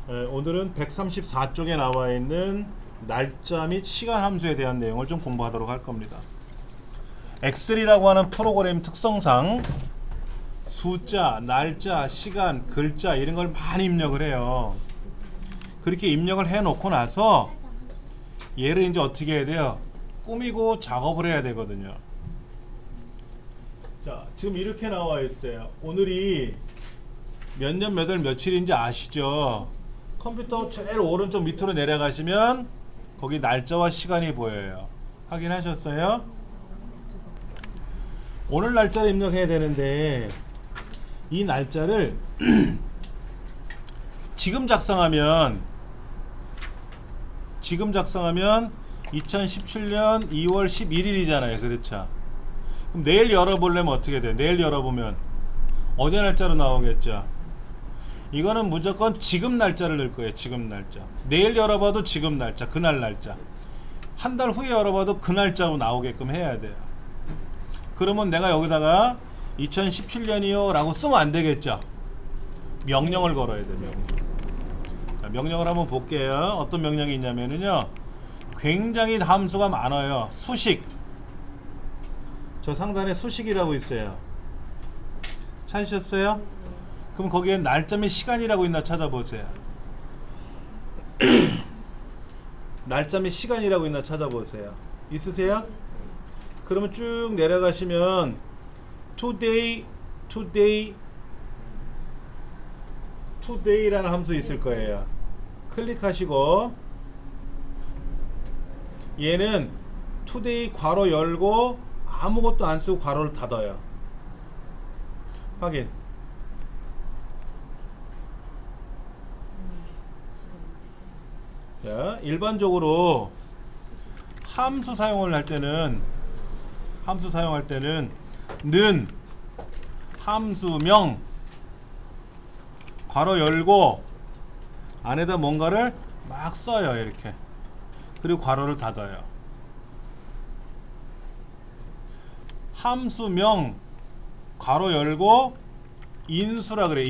오늘은 134쪽에 나와 있는 날짜 및 시간 함수에 대한 내용을 좀 공부하도록 할 겁니다. 엑셀이라고 하는 프로그램 특성상 숫자, 날짜, 시간, 글자 이런 걸 많이 입력을 해요. 그렇게 입력을 해 놓고 나서 얘를 이제 어떻게 해야 돼요? 꾸미고 작업을 해야 되거든요. 자, 지금 이렇게 나와 있어요. 오늘이 몇 년 몇 월 며칠인지 아시죠? 컴퓨터 제일 오른쪽 밑으로 내려가시면 거기 날짜와 시간이 보여요. 확인하셨어요? 오늘 날짜를 입력해야 되는데 이 날짜를 지금 작성하면 2017년 2월 11일이잖아요. 그렇죠? 그럼 내일 열어보려면 어떻게 돼? 내일 열어보면 어제 날짜로 나오겠죠? 이거는 무조건 지금 날짜를 넣을 거예요. 지금 날짜. 내일 열어봐도 지금 날짜, 그날 날짜. 한 달 후에 열어봐도 그 날짜로 나오게끔 해야 돼요. 그러면 내가 여기다가 2017년이요 라고 쓰면 안 되겠죠? 명령을 걸어야 돼요. 명령. 자, 명령을 한번 볼게요. 어떤 명령이 있냐면요, 굉장히 함수가 많아요. 수식. 저 상단에 수식이라고 있어요. 찾으셨어요? 그럼 거기에 날짜 및 시간이라고 있나 찾아보세요. 날짜 및 시간이라고 있나 찾아보세요. 있으세요? 그러면 쭉 내려가시면 today라는 함수 있을 거예요. 클릭하시고 얘는 today 괄호 열고 아무것도 안 쓰고 괄호를 닫아요. 확인. 자, 일반적으로 함수 사용을 할 때는 는 함수명 괄호 열고 안에다 뭔가를 막 써요. 이렇게. 그리고 괄호를 닫아요. 함수명 괄호 열고 인수라 그래.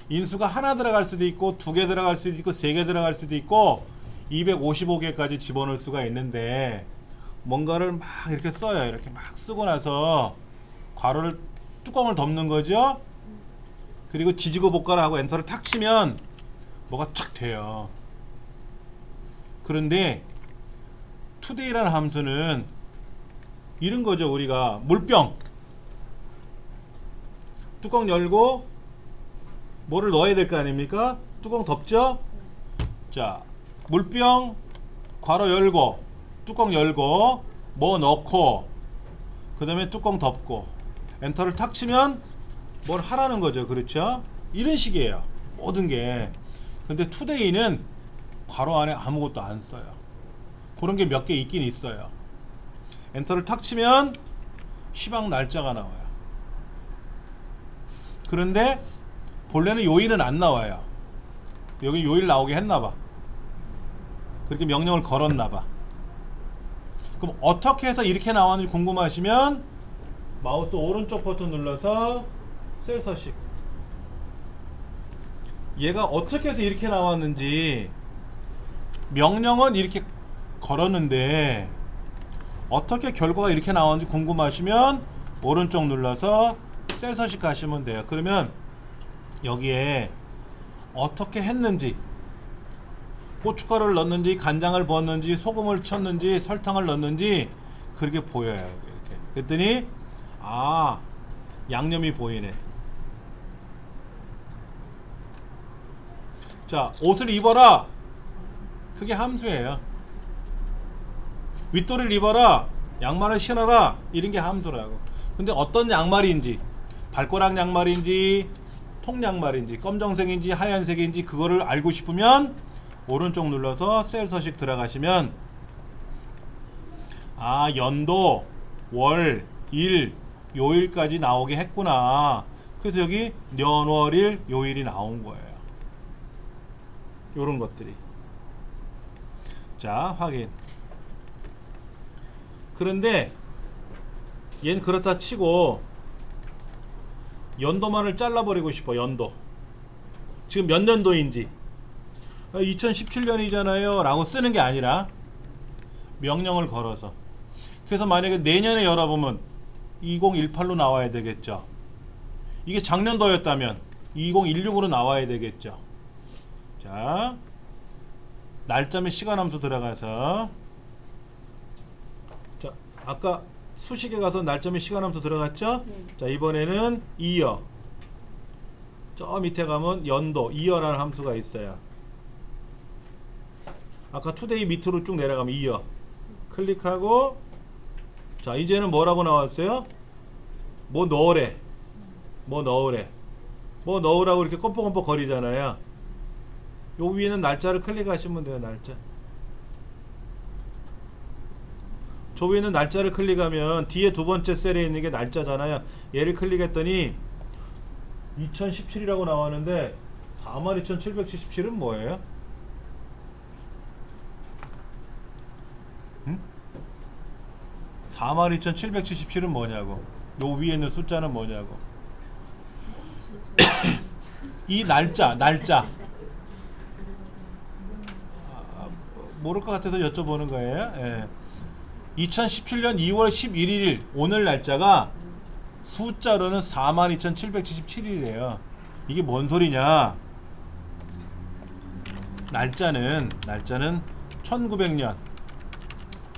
인수가 하나 들어갈 수도 있고 두 개 들어갈 수도 있고 세 개 들어갈 수도 있고 255개까지 집어넣을 수가 있는데 뭔가를 막 이렇게 써요. 이렇게 막 쓰고 나서 괄호를 뚜껑을 덮는 거죠. 그리고 지지고 볶아라 하고 엔터를 탁 치면 뭐가 탁 돼요. 그런데 today라는 함수는 이런 거죠. 우리가 물병 뚜껑 열고 뭐를 넣어야 될 거 아닙니까? 뚜껑 덮죠? 자, 물병 괄호 열고 뚜껑 열고 뭐 넣고 그 다음에 뚜껑 덮고 엔터를 탁 치면 뭘 하라는 거죠. 그렇죠? 이런 식이에요. 모든 게. 근데 today는 괄호 안에 아무것도 안 써요. 그런 게 몇 개 있긴 있어요. 엔터를 탁 치면 시방 날짜가 나와요. 그런데 본래는 요일은 안 나와요. 여기 요일 나오게 했나봐. 그렇게 명령을 걸었나봐. 그럼 어떻게 해서 이렇게 나왔는지 궁금하시면 마우스 오른쪽 버튼 눌러서 셀 서식. 얘가 어떻게 해서 이렇게 나왔는지 명령은 이렇게 걸었는데 어떻게 결과가 이렇게 나왔는지 궁금하시면 오른쪽 눌러서 셀 서식 하시면 돼요. 그러면 여기에 어떻게 했는지, 고춧가루를 넣었는지 간장을 부었는지 소금을 쳤는지 설탕을 넣었는지 그렇게 보여요. 이렇게. 그랬더니 아, 양념이 보이네. 자, 옷을 입어라. 그게 함수예요. 윗도리를 입어라. 양말을 신어라. 이런 게 함수라고. 근데 어떤 양말인지, 발꼬락 양말인지 통양말인지 검정색인지 하얀색인지 그거를 알고 싶으면 오른쪽 눌러서 셀 서식 들어가시면 아, 연도, 월, 일, 요일까지 나오게 했구나. 그래서 여기 년, 월, 일, 요일이 나온 거예요. 요런 것들이. 자, 확인. 그런데 얘는 그렇다 치고 연도만을 잘라버리고 싶어. 연도 지금 몇 년도인지 2017년이잖아요 라고 쓰는 게 아니라 명령을 걸어서. 그래서 만약에 내년에 열어보면 2018로 나와야 되겠죠. 이게 작년도였다면 2016으로 나와야 되겠죠. 자, 날짜 및 시간 함수 들어가서, 자, 아까 수식에 가서 날짜 및 시간 함수 들어갔죠? 네. 자, 이번에는 이어. 저 밑에 가면 연도, 이어라는 함수가 있어요. 아까 투데이 밑으로 쭉 내려가면 이어. 클릭하고, 자, 이제는 뭐라고 나왔어요? 뭐 넣으래. 뭐 넣으래. 뭐 넣으라고 이렇게 껌뻑껌뻑 거리잖아요. 요 위에는 날짜를 클릭하시면 돼요. 날짜. 저 위에는 날짜를 클릭하면 뒤에 두 번째 셀에 있는 게 날짜잖아요. 얘를 클릭했더니 2017이라고 나왔는데 42,777은 뭐예요? 응? 42,777은 뭐냐고. 요 위에 있는 숫자는 뭐냐고. 이 날짜 모를 것 같아서 여쭤보는 거예요. 예. 2017년 2월 11일 오늘 날짜가 숫자로는 42,777일이에요. 이게 뭔 소리냐? 날짜는 1900년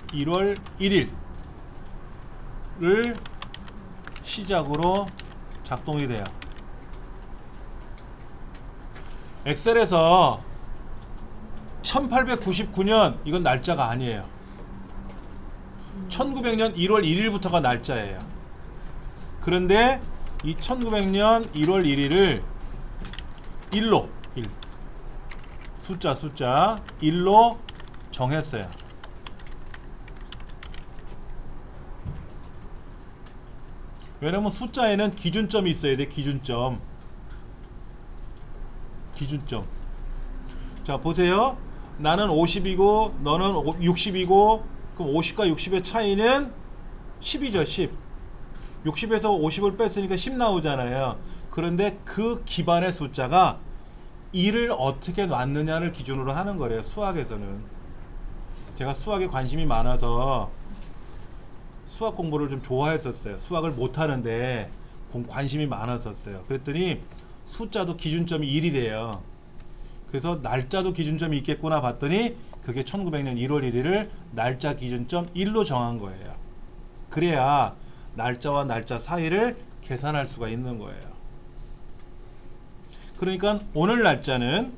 1월 1일을 시작으로 작동이 돼요. 엑셀에서 1899년 이건 날짜가 아니에요. 1900년 1월 1일부터가 날짜예요. 그런데 이 1900년 1월 1일을 1로 1 숫자 1로 정했어요. 왜냐면 숫자에는 기준점이 있어야 돼. 기준점. 자, 보세요. 나는 50이고 너는 60이고 그럼 50과 60의 차이는 10이죠. 10. 60에서 50을 뺐으니까 10 나오잖아요. 그런데 그 기반의 숫자가 1을 어떻게 놨느냐를 기준으로 하는 거래요. 수학에서는. 제가 수학에 관심이 많아서 수학 공부를 좀 좋아했었어요. 수학을 못하는데 관심이 많았었어요. 그랬더니 숫자도 기준점이 1이래요. 그래서 날짜도 기준점이 있겠구나 봤더니 그게 1900년 1월 1일을 날짜 기준점 1로 정한 거예요. 그래야 날짜와 날짜 사이를 계산할 수가 있는 거예요. 그러니까 오늘 날짜는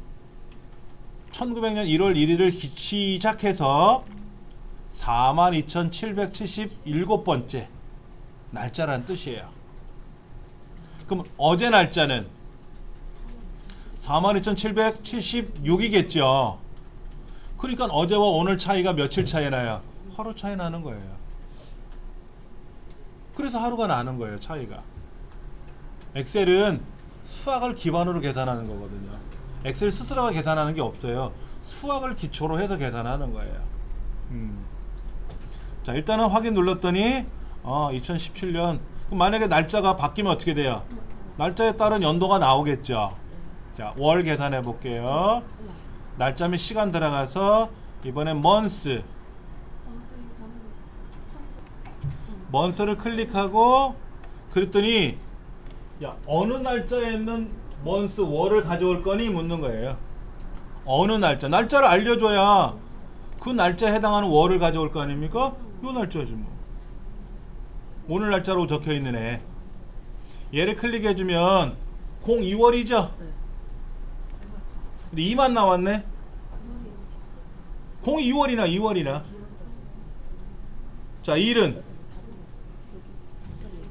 1900년 1월 1일을 시작해서 42,777번째 날짜라는 뜻이에요. 그럼 어제 날짜는 42,776이겠죠. 그러니까 어제와 오늘 차이가 며칠 차이 나요? 하루 차이 나는 거예요. 그래서 하루가 나는 거예요. 차이가. 엑셀은 수학을 기반으로 계산하는 거거든요. 엑셀 스스로가 계산하는 게 없어요. 수학을 기초로 해서 계산하는 거예요. 자, 일단은 확인 눌렀더니 2017년. 그럼 만약에 날짜가 바뀌면 어떻게 돼요? 날짜에 따른 연도가 나오겠죠. 자, 월 계산해 볼게요. 날짜 및 시간 들어가서 이번엔 먼스를 클릭하고 그랬더니 야, 어느 날짜에 있는 먼스 월을 가져올 거니 묻는 거예요. 어느 날짜를 알려줘야 그 날짜에 해당하는 월을 가져올 거 아닙니까? 요 날짜지 뭐. 오늘 날짜로 적혀 있는 애. 얘를 클릭해주면 02월이죠. 근데 2만 나왔네. 02월이나 자, 일은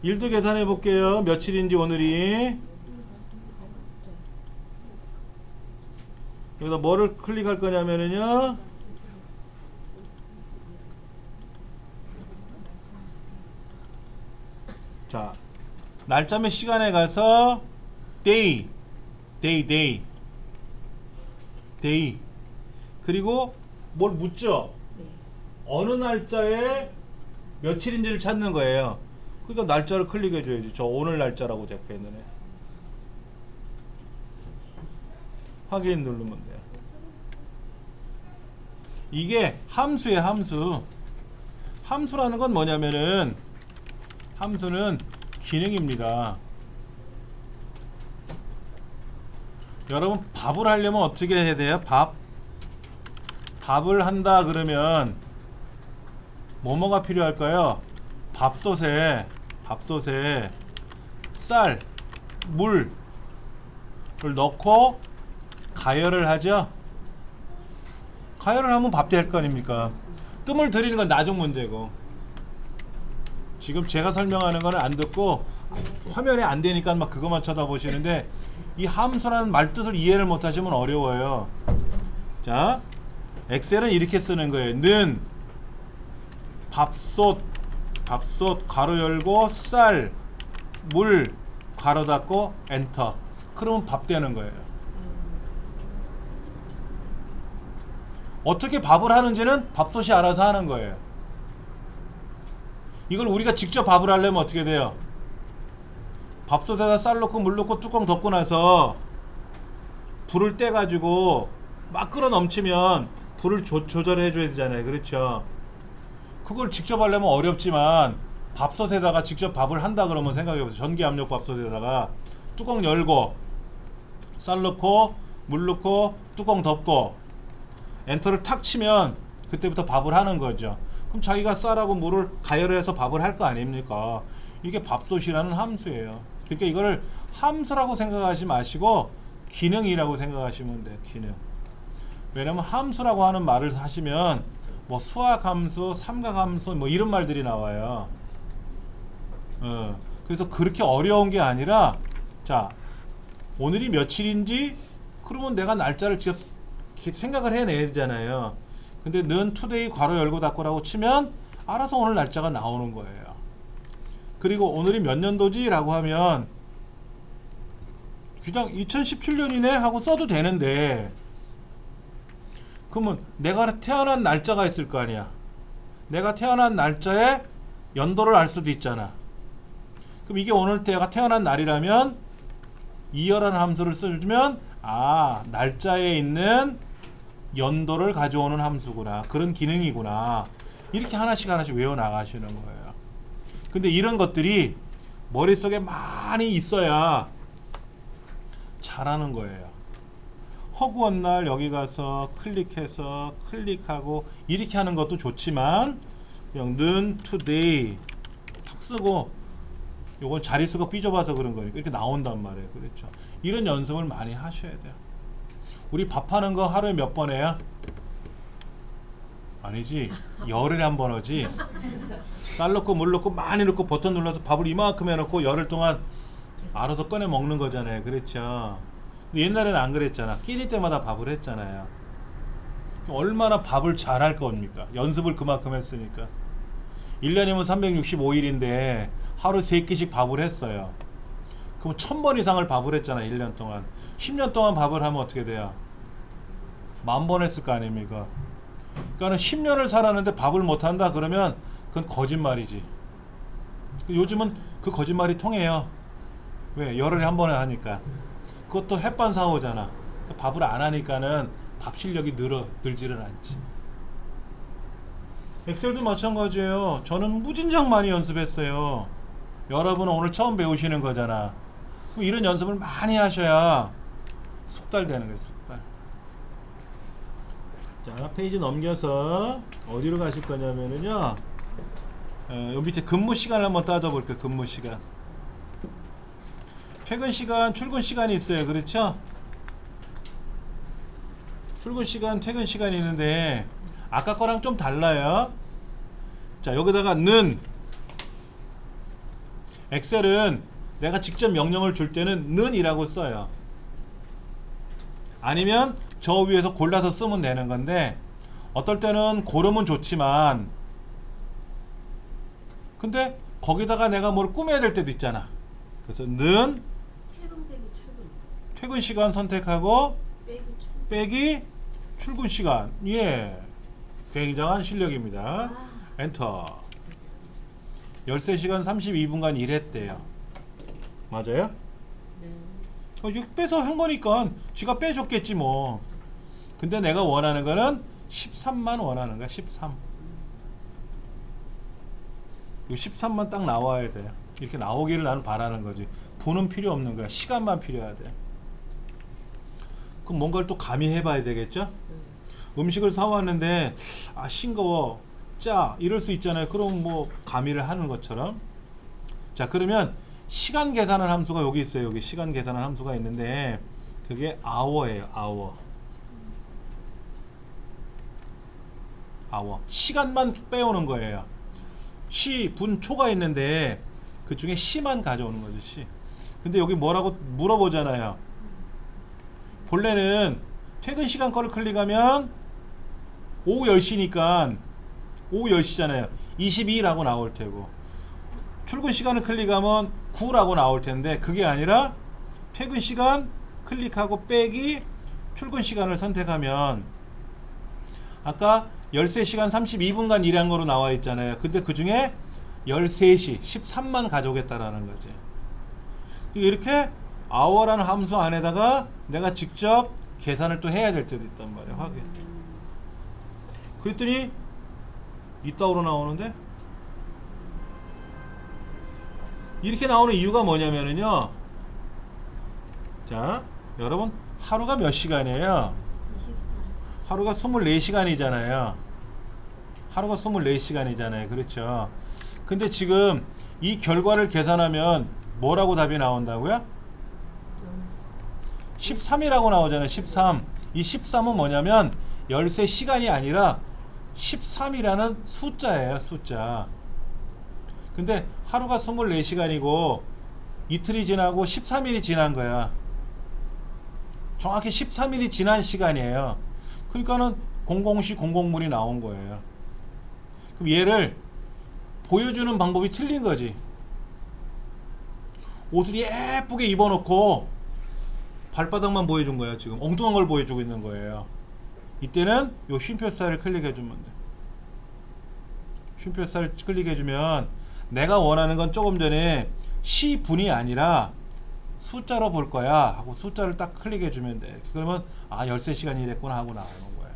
일도 계산해 볼게요. 며칠인지 오늘이. 여기다 뭐를 클릭할 거냐면은요, 자, 날짜 몇 시간에 가서 day 그리고 뭘 묻죠? 어느 날짜에 며칠인지를 찾는 거예요. 그러니까 날짜를 클릭해 줘야지. 저 오늘 날짜라고 적혀 있는 애. 확인 누르면 돼요. 이게 함수예요, 함수. 함수라는 건 뭐냐면은 함수는 기능입니다. 여러분 밥을 하려면 어떻게 해야 돼요? 밥을 한다 그러면 뭐뭐가 필요할까요? 밥솥에 쌀, 물을 넣고 가열을 하죠. 가열을 하면 밥 될 거 아닙니까? 뜸을 들이는 건 나중 문제고, 지금 제가 설명하는 거는 안 듣고 화면에 안 되니까 막 그것만 쳐다보시는데 이 함수라는 말뜻을 이해를 못 하시면 어려워요. 자, 엑셀은 이렇게 쓰는 거예요. 는 밥솥 가로 열고 쌀, 물 가로 닫고 엔터. 그러면 밥 되는 거예요. 어떻게 밥을 하는지는 밥솥이 알아서 하는 거예요. 이걸 우리가 직접 밥을 하려면 어떻게 돼요? 밥솥에다 쌀 넣고 물 넣고 뚜껑 덮고 나서 불을 떼가지고 막 끓어 넘치면 불을 조절해 줘야 되잖아요. 그렇죠? 그걸 직접 하려면 어렵지만 밥솥에다가 직접 밥을 한다 그러면 생각해보세요. 전기 압력 밥솥에다가 뚜껑 열고 쌀 넣고 물 넣고 뚜껑 덮고 엔터를 탁 치면 그때부터 밥을 하는 거죠. 그럼 자기가 쌀하고 물을 가열해서 밥을 할 거 아닙니까? 이게 밥솥이라는 함수예요. 그러니까 이거를 함수라고 생각하지 마시고 기능이라고 생각하시면 돼요. 기능. 왜냐면 함수라고 하는 말을 하시면 뭐 수학함수, 삼각함수 뭐 이런 말들이 나와요. 그래서 그렇게 어려운 게 아니라, 자, 오늘이 며칠인지 그러면 내가 날짜를 직접 생각을 해내야 되잖아요. 근데 는 투데이 괄호 열고 닫고라고 치면 알아서 오늘 날짜가 나오는 거예요. 그리고 오늘이 몇 년도지 라고 하면 그냥 2017년이네 하고 써도 되는데, 그러면 내가 태어난 날짜가 있을 거 아니야. 내가 태어난 날짜에 연도를 알 수도 있잖아. 그럼 이게 오늘 내가 태어난 날이라면 이어라는 함수를 써주면 날짜에 있는 연도를 가져오는 함수구나, 그런 기능이구나, 이렇게 하나씩 외워 나가시는 거예요. 근데 이런 것들이 머릿속에 많이 있어야 잘하는 거예요. 허구한 날 여기 가서 클릭해서 클릭하고 이렇게 하는 것도 좋지만 그냥 는 today 탁 쓰고, 요건 자릿수가 삐져봐서 그런 거니까 이렇게 나온단 말이에요. 그렇죠? 이런 연습을 많이 하셔야 돼요. 우리 밥하는 거 하루에 몇 번 해요? 아니지, 열흘에 한 번 하지. 쌀 넣고 물 넣고 많이 넣고 버튼 눌러서 밥을 이만큼 해놓고 열흘 동안 알아서 꺼내 먹는 거잖아요. 그렇죠? 옛날에는 안 그랬잖아. 끼니 때마다 밥을 했잖아요. 얼마나 밥을 잘할 겁니까? 연습을 그만큼 했으니까. 1년이면 365일인데 하루 3끼씩 밥을 했어요. 그럼 1000번 이상을 밥을 했잖아. 1년 동안. 10년 동안 밥을 하면 어떻게 돼요? 10,000번 했을 거 아닙니까? 그러니까 10년을 살았는데 밥을 못한다 그러면 그건 거짓말이지. 요즘은 그 거짓말이 통해요. 왜? 열흘에 한 번에 하니까. 그것도 햇반 사오잖아. 밥을 안 하니까는 밥 실력이 늘지는 않지. 엑셀도 마찬가지예요. 저는 무진장 많이 연습했어요. 여러분은 오늘 처음 배우시는 거잖아. 그럼 이런 연습을 많이 하셔야 숙달되는 거예요. 숙달. 자, 페이지 넘겨서 어디로 가실 거냐면은요, 요 밑에 근무 시간을 한번 따져볼게요. 근무 시간. 퇴근 시간, 출근 시간이 있어요. 그렇죠? 출근 시간, 퇴근 시간이 있는데 아까 거랑 좀 달라요. 자, 여기다가 는, 엑셀은 내가 직접 명령을 줄 때는 는이라고 써요. 아니면 저 위에서 골라서 쓰면 되는 건데, 어떨 때는 고르면 좋지만 근데 거기다가 내가 뭘 꾸며야 될 때도 있잖아. 그래서 는 퇴근 시간 선택하고 빼기 출근 시간. 예, 굉장한 실력입니다. 엔터. 13시간 32분간 일했대요. 맞아요? 이거 빼서 한 거니까 지가 빼줬겠지 뭐. 근데 내가 원하는 거는 13만 원하는 거야. 13. 이 13만 딱 나와야 돼. 이렇게 나오기를 나는 바라는 거지. 분은 필요 없는 거야. 시간만 필요하대. 그럼 뭔가를 또 가미해 봐야 되겠죠? 음식을 사왔는데 싱거워, 짜 이럴 수 있잖아요. 그럼 뭐 가미를 하는 것처럼. 자, 그러면 시간 계산하는 함수가 여기 있어요. 여기 시간 계산하는 함수가 있는데 그게 hour예요. hour. 시간만 빼오는 거예요. 시, 분, 초가 있는데 그 중에 시만 가져오는 거죠. 시. 근데 여기 뭐라고 물어보잖아요. 본래는 퇴근 시간 거를 클릭하면 오후 10시니까 오후 10시잖아요. 22라고 나올 테고, 출근 시간을 클릭하면 9라고 나올 텐데 그게 아니라 퇴근 시간 클릭하고 빼기 출근 시간을 선택하면 아까 13시간 32분간 일한 거로 나와 있잖아요. 근데 그 중에 13시 13만 가져오겠다라는 거지. 이렇게 hour라는 함수 안에다가 내가 직접 계산을 또 해야 될 때도 있단 말이야. 확인. 그랬더니 이따구로 나오는데, 이렇게 나오는 이유가 뭐냐면은요, 자 여러분, 하루가 몇 시간이에요? 하루가 24시간이잖아요. 하루가 24시간이잖아요. 그렇죠. 근데 지금 이 결과를 계산하면 뭐라고 답이 나온다고요? 13이라고 나오잖아요. 13. 이 13은 뭐냐면 13시간이 아니라 13이라는 숫자예요. 숫자. 근데 하루가 24시간이고 이틀이 지나고 13일이 지난 거야. 정확히 13일이 지난 시간이에요. 그러니까는 00시 00분이 나온 거예요. 그럼 얘를 보여주는 방법이 틀린 거지. 옷을 예쁘게 입어놓고 발바닥만 보여준 거야. 지금 엉뚱한 걸 보여주고 있는 거예요. 이때는 요 쉼표 사이를 클릭해주면 돼. 쉼표 사이를 클릭해주면 내가 원하는 건 조금 전에 시분이 아니라 숫자로 볼 거야 하고 숫자를 딱 클릭해주면 돼. 그러면 13시간이 됐구나 하고 나오는 거야.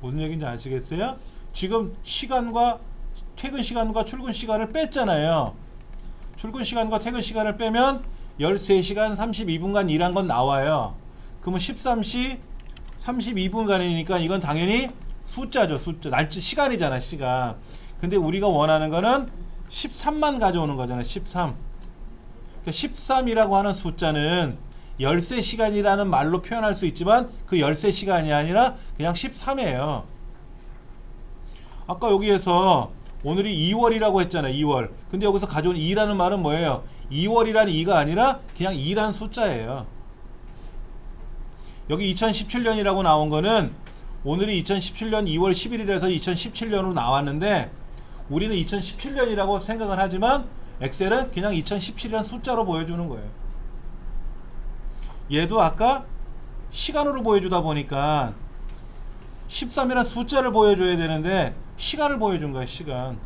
무슨 얘기인지 아시겠어요? 지금 시간과 퇴근 시간과 출근 시간을 뺐잖아요. 출근 시간과 퇴근 시간을 빼면 13시간 32분간 일한 건 나와요. 그러면 13시 32분간이니까 이건 당연히 숫자죠. 숫자. 날짜, 시간이잖아. 시간. 근데 우리가 원하는 거는 13만 가져오는 거잖아요. 13. 그러니까 13이라고 하는 숫자는 13시간이라는 말로 표현할 수 있지만 그 13시간이 아니라 그냥 13이에요. 아까 여기에서 오늘이 2월이라고 했잖아요. 2월. 근데 여기서 가져온 2라는 말은 뭐예요? 2월이라는 2가 아니라 그냥 2란 숫자예요. 여기 2017년이라고 나온 거는 오늘이 2017년 2월 10일이라서 2017년으로 나왔는데 우리는 2017년이라고 생각을 하지만 엑셀은 그냥 2017이라는 숫자로 보여주는 거예요. 얘도 아까 시간으로 보여주다 보니까 13이라는 숫자를 보여줘야 되는데 시간을 보여준 거예요. 시간.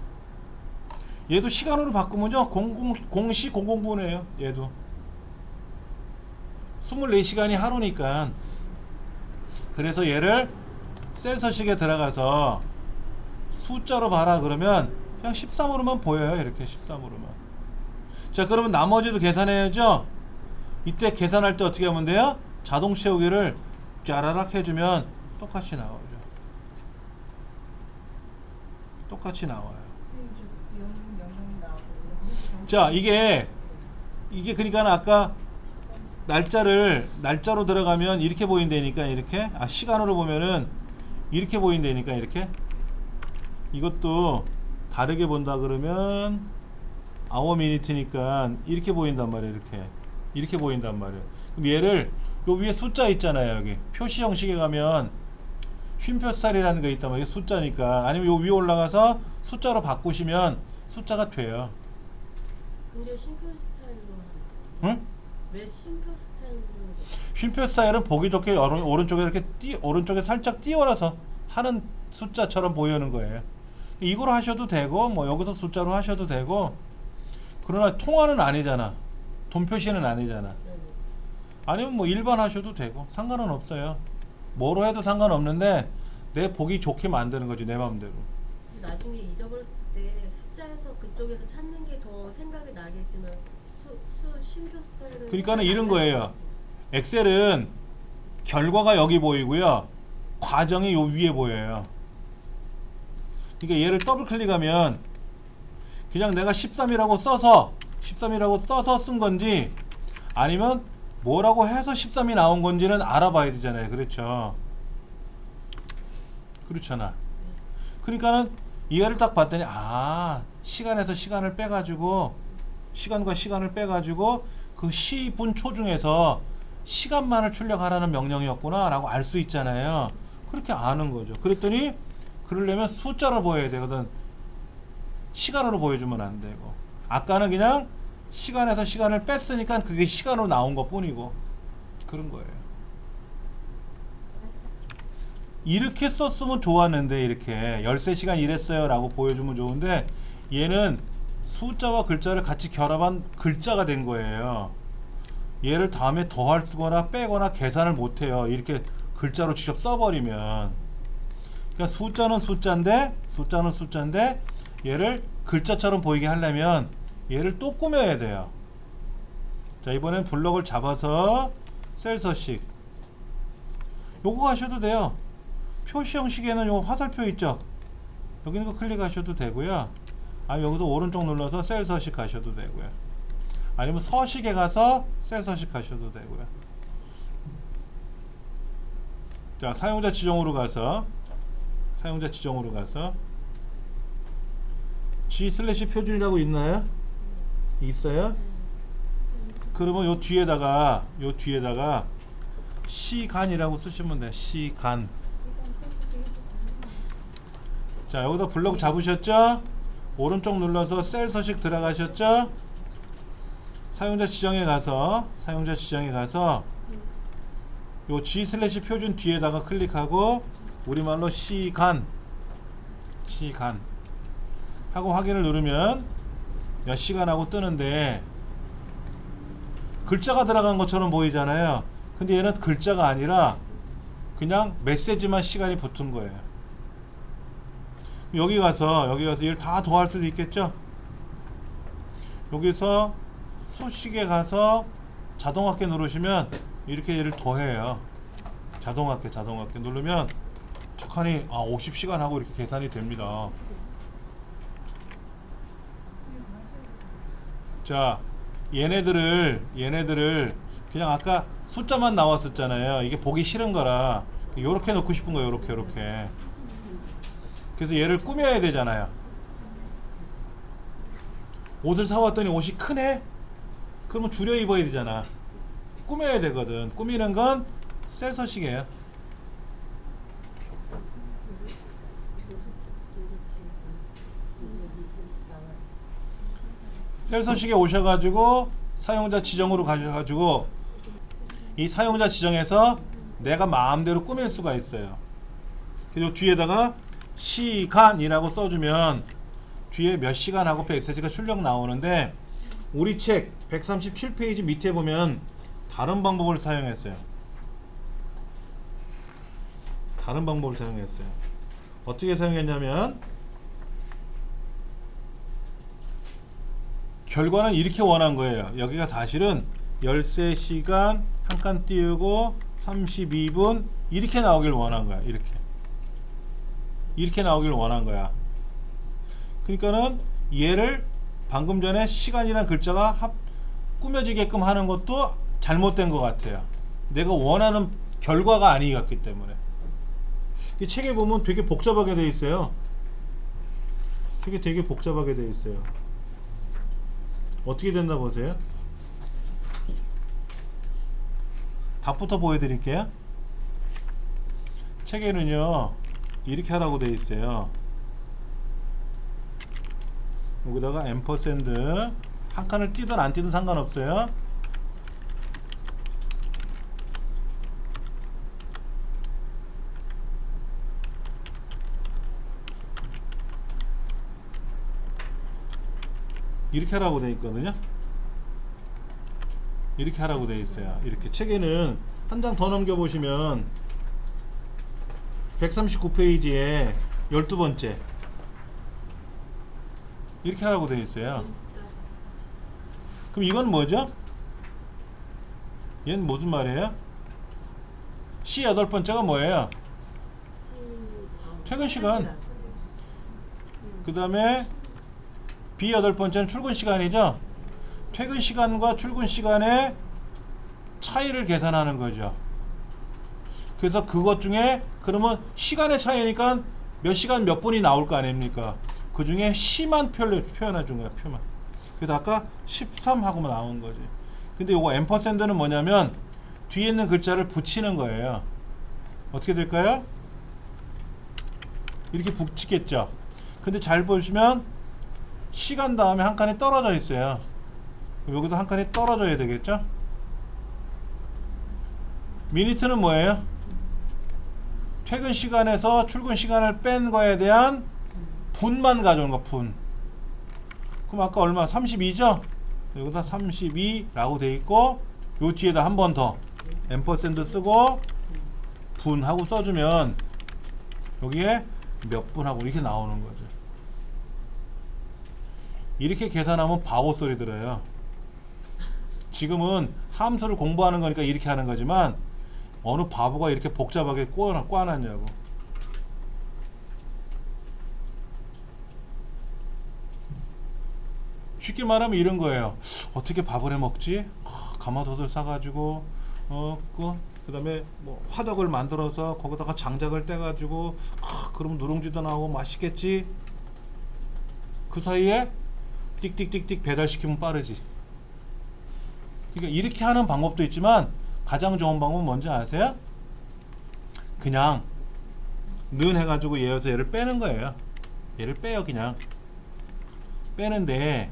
얘도 시간으로 바꾸면요 00시 00분이에요. 얘도 24시간이 하루니까. 그래서 얘를 셀서식에 들어가서 숫자로 봐라 그러면 그냥 13으로만 보여요. 이렇게 13으로만. 자, 그러면 나머지도 계산해야죠. 이때 계산할 때 어떻게 하면 돼요? 자동 채우기를 짜라락 해주면 똑같이 나오죠. 똑같이 나와요. 자, 이게 그러니까 아까 날짜로 들어가면 이렇게 보인다니까. 이렇게 시간으로 보면은 이렇게 보인다니까. 이렇게. 이것도 다르게 본다 그러면 hour minute니까 이렇게 보인단 말이에요. 이렇게 보인단 말이에요. 그럼 얘를 요 위에 숫자 있잖아요. 여기 표시 형식에 가면 쉼표살이라는 게 있단 말이에요. 숫자니까. 아니면 요 위에 올라가서 숫자로 바꾸시면 숫자가 돼요. 근데 쉼표 스타일로 응? 왜 쉼표 스타일로? 쉼표 스타일은 보기 좋게 오른쪽에 이렇게 오른쪽에 살짝 띄워놔서 하는 숫자처럼 보이는 거예요. 이걸 하셔도 되고 뭐 여기서 숫자로 하셔도 되고, 그러나 통화는 아니잖아. 돈 표시는 아니잖아. 네네. 아니면 뭐 일반 하셔도 되고 상관은 없어요. 뭐로 해도 상관없는데 내 보기 좋게 만드는 거지, 내 마음대로. 근데 나중에 잊어버렸을 때 숫자에서 그쪽에서 찾는 게 더 생각이 나겠지만 쉼표 스타일은 그러니까는 생각이 이런 안 거예요. 나요. 엑셀은 결과가 여기 보이고요, 과정이 요 위에 보여요. 그러니까 얘를 더블 클릭하면 그냥 내가 13이라고 써서 쓴 건지, 아니면 뭐라고 해서 13이 나온 건지는 알아봐야 되잖아요. 그렇죠? 그렇잖아. 그러니까는 얘를 딱 봤더니, 아, 시간에서 시간을 빼가지고, 시간과 시간을 빼가지고 그 시분 초 중에서 시간만을 출력하라는 명령이었구나 라고 알 수 있잖아요. 그렇게 아는 거죠. 그랬더니 그러려면 숫자로 보여야 되거든. 시간으로 보여주면 안 되고, 아까는 그냥 시간에서 시간을 뺐으니까 그게 시간으로 나온 것 뿐이고, 그런 거예요. 이렇게 썼으면 좋았는데, 이렇게 13시간 일했어요 라고 보여주면 좋은데, 얘는 숫자와 글자를 같이 결합한 글자가 된 거예요. 얘를 다음에 더할 거나 빼거나 계산을 못해요. 이렇게 글자로 직접 써버리면. 그러니까 숫자는 숫자인데 얘를 글자처럼 보이게 하려면 얘를 또 꾸며야 돼요. 자, 이번엔 블럭을 잡아서 셀 서식 요거 하셔도 돼요. 표시 형식에는 요 화살표 있죠, 여기 있는 거 클릭하셔도 되고요, 아니면 여기서 오른쪽 눌러서 셀 서식 하셔도 되고요, 아니면 서식에 가서 셀 서식 하셔도 되고요. 자, 사용자 지정으로 가서 G/표준이라고 있나요? 있어요? 그러면 요 뒤에다가 시간이라고 쓰시면 돼요. 시간. 자, 여기다 블록 잡으셨죠? 오른쪽 눌러서 셀 서식 들어가셨죠? 사용자 지정에 가서 요 G/표준 뒤에다가 클릭하고 우리말로 시간 하고 확인을 누르면 몇 시간하고 뜨는데, 글자가 들어간 것처럼 보이잖아요. 근데 얘는 글자가 아니라 그냥 메시지만 시간이 붙은 거예요. 여기 가서 얘를 다 더할 수도 있겠죠. 여기서 수식에 가서 자동합계 누르시면 이렇게 얘를 더해요. 자동합계 누르면 척하니 50시간 하고 이렇게 계산이 됩니다. 자, 얘네들을 그냥 아까 숫자만 나왔었잖아요. 이게 보기 싫은 거라 요렇게 넣고 싶은 거예요. 요렇게. 그래서 얘를 꾸며야 되잖아요. 옷을 사왔더니 옷이 크네? 그러면 줄여 입어야 되잖아. 꾸며야 되거든. 꾸미는 건 셀 서식이에요. 셀 서식에 오셔가지고 사용자 지정으로 가셔가지고 이 사용자 지정에서 내가 마음대로 꾸밀 수가 있어요. 그리고 뒤에다가 시간이라고 써주면 뒤에 몇 시간 하고 메시지가 출력 나오는데, 우리 책 137페이지 밑에 보면 다른 방법을 사용했어요. 어떻게 사용했냐면, 결과는 이렇게 원한 거예요. 여기가 사실은 13시간 한 칸 띄우고 32분 이렇게 나오길 원한 거야. 이렇게 나오길 원한 거야. 그러니까는 얘를 방금 전에 시간이란 글자가 꾸며지게끔 하는 것도 잘못된 것 같아요. 내가 원하는 결과가 아니었기 때문에. 이 책에 보면 되게 복잡하게 돼 있어요. 되게 복잡하게 돼 있어요. 어떻게 됐나 보세요. 답부터 보여드릴게요. 책에는요 이렇게 하라고 돼 있어요. 여기다가 앰퍼샌드 한 칸을 띄든 안 띄든 상관없어요. 이렇게 하라고 돼 있거든요. 이렇게 하라고 돼 있어요. 이렇게 책에는 한 장 더 넘겨 보시면 139페이지에 12번째 이렇게 하라고 돼 있어요. 그럼 이건 뭐죠? 얘는 무슨 말이에요? C 8번째가 뭐예요? 퇴근 시간. 그 다음에 B 8번째는 출근 시간이죠. 퇴근 시간과 출근 시간의 차이를 계산하는 거죠. 그래서 그것 중에 그러면 시간의 차이니까 몇 시간 몇 분이 나올 거 아닙니까? 그 중에 C만 표현해 준 거야. 표만. 그래서 아까 13하고만 나온 거지. 근데 요거 앰퍼샌드는 뭐냐면 뒤에 있는 글자를 붙이는 거예요. 어떻게 될까요? 이렇게 붙이겠죠. 근데 잘 보시면 시간 다음에 한 칸이 떨어져 있어요. 그럼 여기도 한 칸이 떨어져야 되겠죠? 미니트는 뭐예요? 퇴근 시간에서 출근 시간을 뺀 거에 대한 분만 가져오는 거, 분. 그럼 아까 얼마? 32죠? 여기다 32라고 돼 있고 요 뒤에다 한 번 더 앰퍼샌드 쓰고 분하고 써주면 여기에 몇 분하고 이렇게 나오는 거죠. 이렇게 계산하면 바보 소리 들어요. 지금은 함수를 공부하는 거니까 이렇게 하는 거지만 어느 바보가 이렇게 복잡하게 꽈놨냐고. 쉽게 말하면 이런 거예요. 어떻게 밥을 해 먹지? 가마솥을 싸가지고 그 다음에 뭐 화덕을 만들어서 거기다가 장작을 떼가지고 그럼 누룽지도 나오고 맛있겠지. 그 사이에 띡띡띡띡 배달시키면 빠르지. 그러니까 이렇게 하는 방법도 있지만 가장 좋은 방법은 뭔지 아세요? 그냥 는 해가지고 얘에서 얘를 빼는 거예요. 얘를 빼요. 그냥 빼는데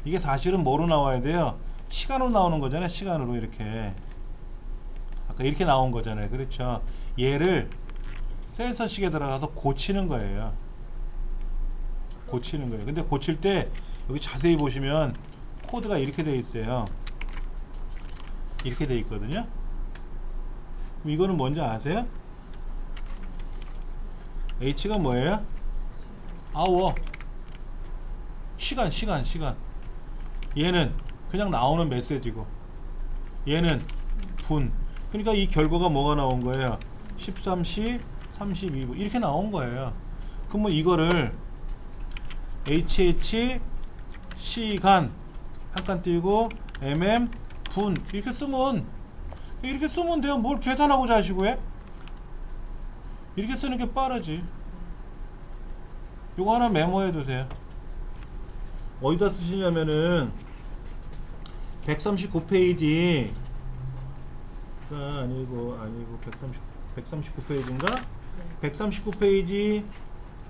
이게 사실은 뭐로 나와야 돼요? 시간으로 나오는 거잖아요. 시간으로 이렇게 아까 이렇게 나온 거잖아요. 그렇죠? 얘를 셀서식에 들어가서 고치는 거예요. 고치는 거예요. 근데 고칠 때 여기 자세히 보시면 코드가 이렇게 돼 있어요. 이렇게 돼 있거든요. 그럼 이거는 뭔지 아세요? H가 뭐예요? hour. 시간. 얘는 그냥 나오는 메시지고 얘는 분. 그러니까 이 결과가 뭐가 나온 거예요? 13시 32분 이렇게 나온 거예요. 그러면 이거를 HH 시간 한 칸 띄고 분 이렇게 쓰면 돼요. 뭘 계산하고 자시고 해? 이렇게 쓰는 게 빠르지. 요거 하나 메모해 두세요. 어디다 쓰시냐면은 139페이지 아니고 139페이지인가? 139페이지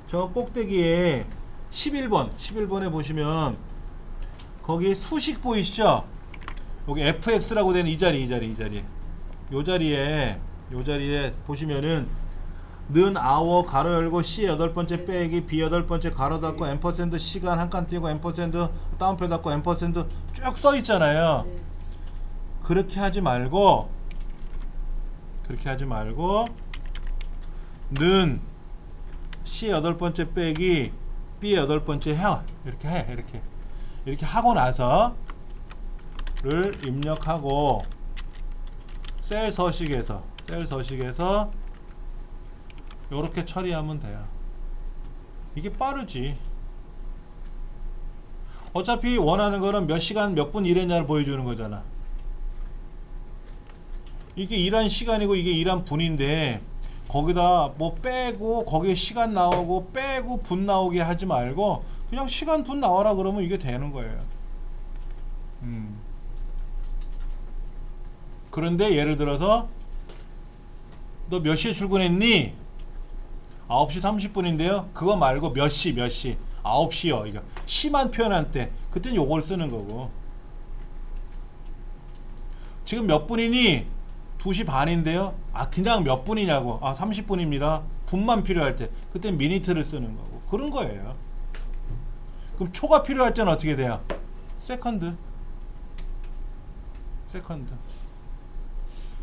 저 꼭대기에 11번에 보시면 거기 수식 보이시죠? 여기 fx라고 된 이 자리 요 자리에 보시면은 는 hour 가로 열고 C 8번째 빼기 B 8번째 가로 닫고 앰퍼샌드 시간 한 칸 띄고 앰퍼샌드 다운표 닫고 앰퍼샌드 쭉 써 있잖아요. 그렇게 하지 말고 는 C 8번째 빼기 B 8번째 해. 이렇게 하고 나서 를 입력하고 셀 서식에서 요렇게 처리하면 돼요. 이게 빠르지. 어차피 원하는 거는 몇 시간 몇 분 일했냐를 보여주는 거잖아. 이게 일한 시간이고 이게 일한 분인데 거기다 뭐 빼고 거기에 시간 나오고 빼고 분 나오게 하지 말고 그냥 시간 분 나와라 그러면 이게 되는 거예요. 그런데 예를 들어서 너 몇 시에 출근했니? 9시 30분인데요. 그거 말고 몇 시 9시요. 이거 시만 표현할 때 그때는 요걸 쓰는 거고. 지금 몇 분이니? 2시 반인데요. 그냥 몇 분이냐고. 30분입니다. 분만 필요할 때 그때 미니트를 쓰는 거고. 그런 거예요. 그럼 초가 필요할 때는 어떻게 돼요? 세컨드.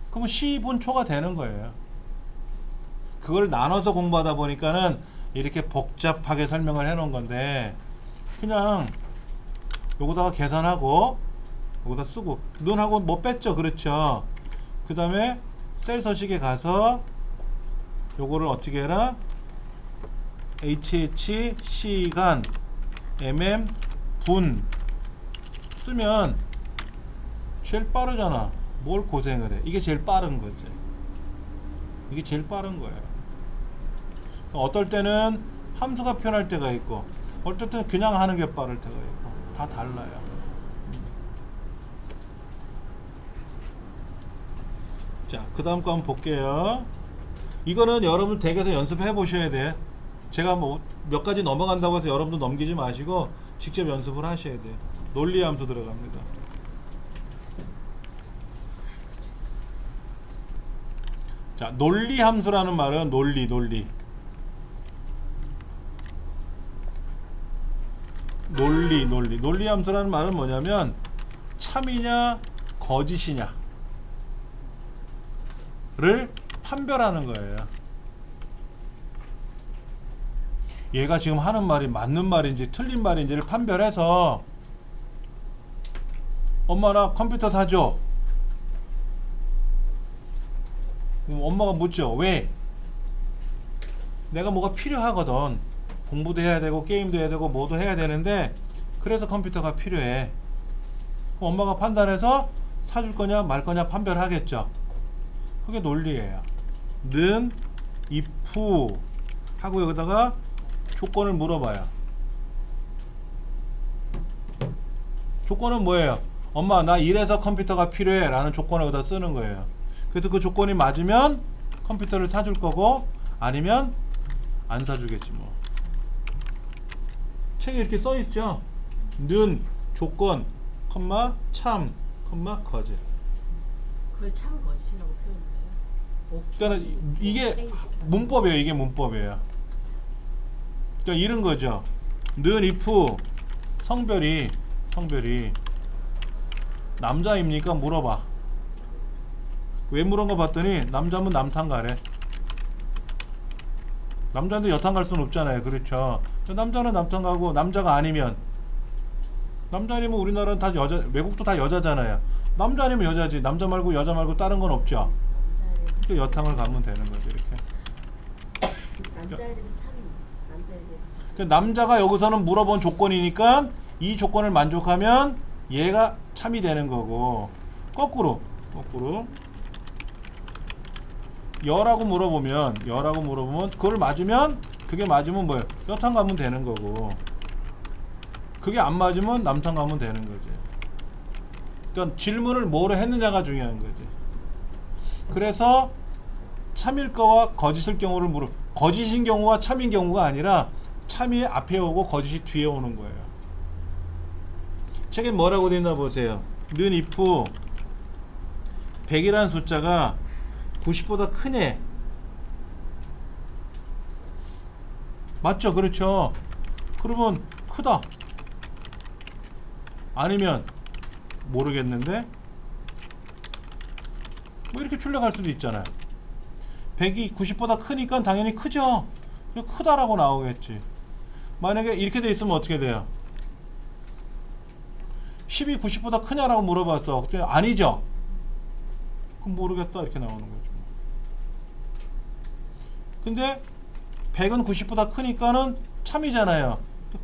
그러면 10분 초가 되는 거예요. 그걸 나눠서 공부하다 보니까는 이렇게 복잡하게 설명을 해 놓은 건데, 그냥 요거다가 계산하고 요거다 쓰고 눈하고 뭐 뺐죠. 그렇죠. 그 다음에 셀 서식에 가서 요거를 어떻게 해라, HH 시간 mm 분 쓰면 제일 빠르잖아. 뭘 고생을 해. 이게 제일 빠른 거지. 이게 제일 빠른 거예요. 어떨 때는 함수가 표현할 때가 있고, 어떨 때는 그냥 하는 게 빠를 때가 있고, 다 달라요. 자, 그 다음 거 한번 볼게요. 이거는 여러분 댁에서 연습해 보셔야 돼. 제가 뭐 몇 가지 넘어간다고 해서 여러분도 넘기지 마시고 직접 연습을 하셔야 돼요. 논리 함수 들어갑니다. 자, 논리 함수라는 말은 논리 함수라는 말은 뭐냐면 참이냐 거짓이냐를 판별하는 거예요. 얘가 지금 하는 말이 맞는 말인지 틀린 말인지를 판별해서, 엄마 나 컴퓨터 사줘. 그럼 엄마가 묻죠. 왜? 내가 뭐가 필요하거든. 공부도 해야 되고 게임도 해야 되고 뭐도 해야 되는데, 그래서 컴퓨터가 필요해. 그럼 엄마가 판단해서 사줄 거냐 말 거냐 판별하겠죠. 그게 논리예요. 는 if 하고 여기다가 조건을 물어봐요. 조건은 뭐예요? 엄마 나 이래서 컴퓨터가 필요해 라는 조건을 여기다 쓰는 거예요. 그래서 그 조건이 맞으면 컴퓨터를 사줄 거고, 아니면 안 사주겠지 뭐. 책에 이렇게 써 있죠. 는 조건 컴마 참 컴마 거짓. 그걸 참 거짓이라고 표현해요. 그러니까 이게 문법이에요. 이게 문법이에요. 그러니까 이런 거죠. 는 if 성별이 남자입니까? 물어봐. 왜 물은 거 봤더니 남자면 남탕 가래. 남자인데 여탕 갈 수는 없잖아요. 그렇죠. 남자는 남탕 가고, 남자가 아니면, 남자 아니면 우리나라는 다 여자, 외국도 다 여자잖아요. 남자 아니면 여자지. 남자 말고 여자 말고 다른 건 없죠. 그래서 여탕을 가면 되는 거죠. 이렇게. 남자에 대해서 참이, 남자에 대해서 그 남자가 여기서는 물어본 조건이니까 이 조건을 만족하면 얘가 참이 되는 거고, 거꾸로 여라고 물어보면 그걸 맞으면, 그게 맞으면 뭐예요? 여탕 가면 되는 거고, 그게 안 맞으면 남탕 가면 되는 거지. 그러니까 질문을 뭐로 했느냐가 중요한 거지. 그래서 참일 거와 거짓일 경우를 거짓인 경우와 참인 경우가 아니라 참이 앞에 오고 거짓이 뒤에 오는 거예요. 책에 뭐라고 되어 있나 보세요. 는 if 100이라는 숫자가 90보다 크네. 맞죠? 그렇죠? 그러면 크다. 아니면 모르겠는데 뭐 이렇게 출력할 수도 있잖아요. 100이 90보다 크니까 당연히 크죠. 크다라고 나오겠지. 만약에 이렇게 돼 있으면 어떻게 돼요? 10이 90보다 크냐라고 물어봤어. 그랬더니 아니죠. 그럼 모르겠다 이렇게 나오는 거죠. 근데 100은 90보다 크니까는 참이잖아요.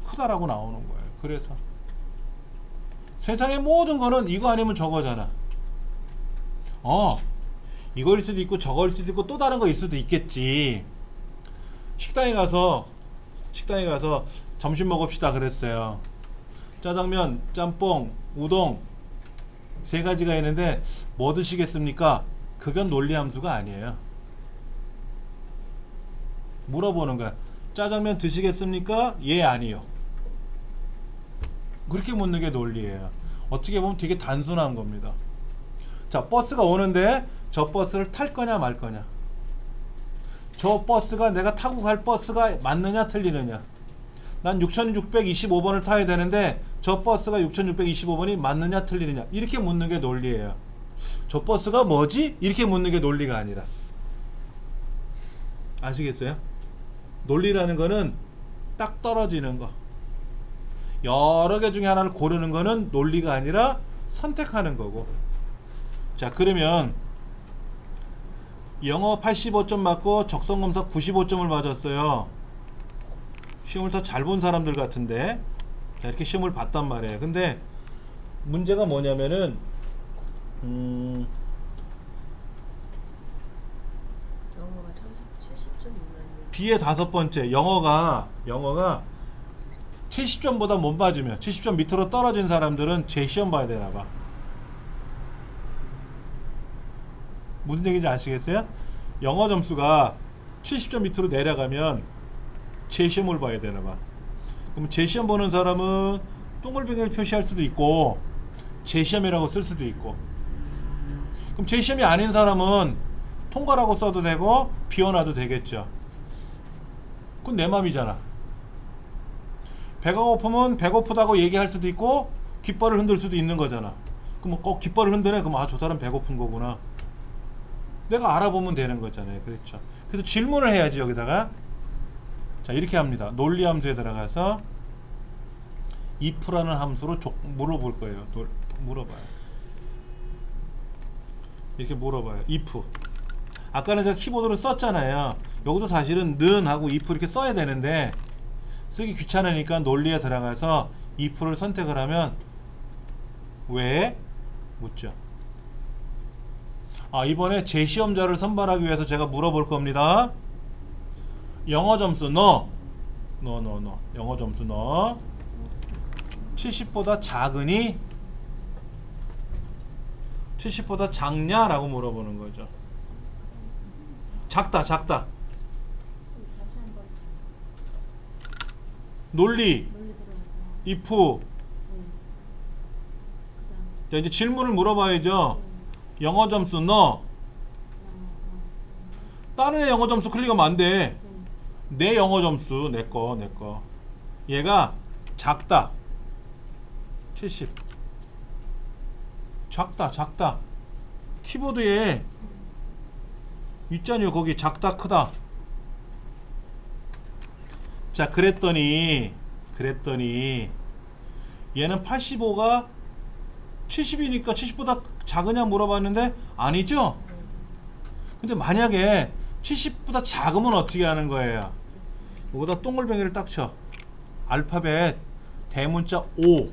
크다라고 나오는 거예요. 그래서 세상의 모든 거는 이거 아니면 저거잖아. 이거일 수도 있고 저거일 수도 있고 또 다른 거일 수도 있겠지. 식당에 가서 점심 먹읍시다 그랬어요. 짜장면, 짬뽕, 우동 세 가지가 있는데 뭐 드시겠습니까? 그건 논리 함수가 아니에요. 물어보는 거야. 짜장면 드시겠습니까? 예, 아니요. 그렇게 묻는 게 논리예요. 어떻게 보면 되게 단순한 겁니다. 자, 버스가 오는데 저 버스를 탈 거냐 말 거냐. 저 버스가 내가 타고 갈 버스가 맞느냐 틀리느냐. 난 6625번을 타야 되는데 저 버스가 6625번이 맞느냐 틀리느냐 이렇게 묻는 게 논리예요. 저 버스가 뭐지? 이렇게 묻는 게 논리가 아니라. 아시겠어요? 논리라는 거는 딱 떨어지는 거. 여러 개 중에 하나를 고르는 거는 논리가 아니라 선택하는 거고. 자, 그러면 영어 85점 맞고 적성검사 95점을 맞았어요. 시험을 더 잘 본 사람들 같은데. 자, 이렇게 시험을 봤단 말이에요. 근데 문제가 뭐냐면은 영어가 70점 미만이면 B의 다섯 번째 영어가 70점보다 못 맞으면 70점 밑으로 떨어진 사람들은 재시험 봐야 되나 봐. 무슨 얘기인지 아시겠어요? 영어 점수가 70점 밑으로 내려가면 재시험을 봐야 되나 봐. 그럼 재시험 보는 사람은 동글뱅이를 표시할 수도 있고 재시험이라고 쓸 수도 있고. 그럼 재시험이 아닌 사람은 통과라고 써도 되고 비워놔도 되겠죠. 그건 내 맘이잖아. 배가 고프면 배고프다고 얘기할 수도 있고 깃발을 흔들 수도 있는 거잖아. 그럼 꼭 깃발을 흔드네. 그럼 아, 저 사람 배고픈 거구나. 내가 알아보면 되는 거잖아요. 그렇죠. 그래서 질문을 해야지 여기다가. 자, 이렇게 합니다. 논리 함수에 들어가서 if라는 함수로 물어볼 거예요. 물어봐요. 이렇게 물어봐요. if. 아까는 제가 키보드로 썼잖아요. 여기도 사실은 는 하고 if 이렇게 써야 되는데 쓰기 귀찮으니까 논리에 들어가서 if를 선택을 하면 왜? 묻죠. 아, 이번에 재시험자를 선발하기 위해서 제가 물어볼 겁니다. 영어 점수 너 영어 점수 너 70보다 작으니 70보다 작냐? 라고 물어보는 거죠. 작다. 다시 한번 논리 논리 들어가서 if. 그다음 자, 이제 질문을 물어봐야죠. 영어 점수 너. 다른 애 영어 점수 클릭하면 안 돼. 내 영어 점수 내 거. 얘가 작다. 70. 작다. 키보드에 있잖아요. 거기 작다 크다. 자, 그랬더니 얘는 85가 70이니까 70보다 작으냐 물어봤는데 아니죠? 근데 만약에 70보다 작으면 어떻게 하는 거예요? 여기다 동글뱅이를 딱 쳐. 알파벳 대문자 O.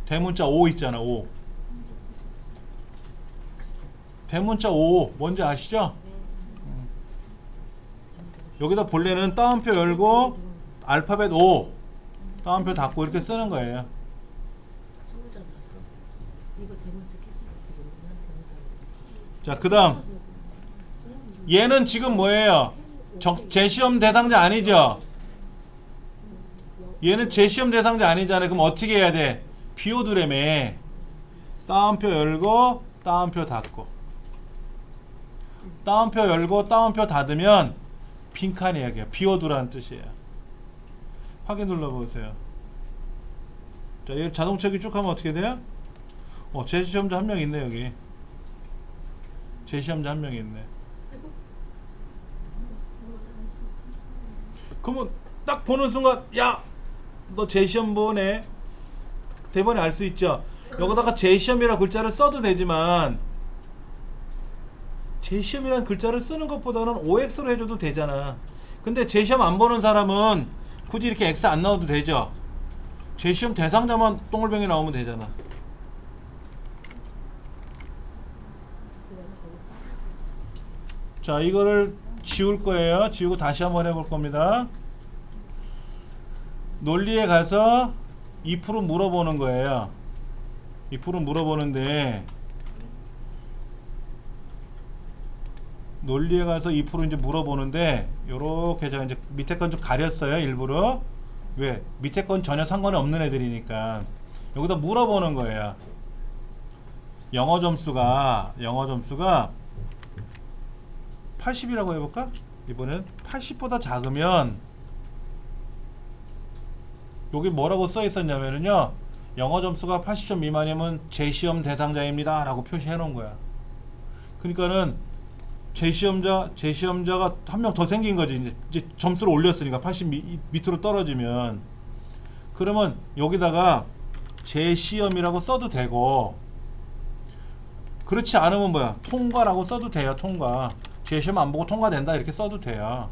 대문자 O 있잖아. O. 대문자 O 뭔지 아시죠? 여기다 본래는 따옴표 열고 알파벳 O 따옴표 닫고 이렇게 쓰는 거예요. 소문장 봤어. 이거 대문자 캐스를 어떻게 보면 대문자. 자, 그 다음 얘는 지금 뭐예요? 재시험 대상자 아니죠? 얘는 재시험 대상자 아니잖아요. 그럼 어떻게 해야 돼? 비워두래매. 따옴표 열고 따옴표 닫고. 따옴표 열고 따옴표 닫으면 빈칸이에요. 비워두라는 뜻이에요. 확인 눌러보세요. 자, 얘 자동 체크 쭉 하면 어떻게 돼요? 재시험자 한 명 있네. 여기 재시험자 한 명 있네. 그러면 딱 보는 순간 야, 너 재시험 보네. 대번에 알 수 있죠. 여기다가 재시험이라는 글자를 써도 되지만 재시험이라는 글자를 쓰는 것보다는 OX로 해줘도 되잖아. 근데 재시험 안 보는 사람은 굳이 이렇게 X 안 나와도 되죠. 재시험 대상자만 동글뱅이 나오면 되잖아. 자, 이거를 지울 거예요. 지우고 다시 한번 해볼 겁니다. 논리에 가서 2% 물어보는 거예요. 2% 물어보는데 논리에 가서 2% 이제 물어보는데 요렇게 제가 이제 밑에 건 좀 가렸어요. 일부러. 왜? 밑에 건 전혀 상관이 없는 애들이니까 여기다 물어보는 거예요. 영어 점수가 80이라고 해볼까? 이번엔 80보다 작으면 여기 뭐라고 써 있었냐면요, 영어 점수가 80점 미만이면 재시험 대상자입니다 라고 표시해 놓은 거야. 그러니까는 재시험자가 한 명 더 생긴 거지. 이제 점수를 올렸으니까 80 밑으로 떨어지면, 그러면 여기다가 재시험이라고 써도 되고, 그렇지 않으면 뭐야, 통과라고 써도 돼요. 통과. 재시험 안 보고 통과된다 이렇게 써도 돼요.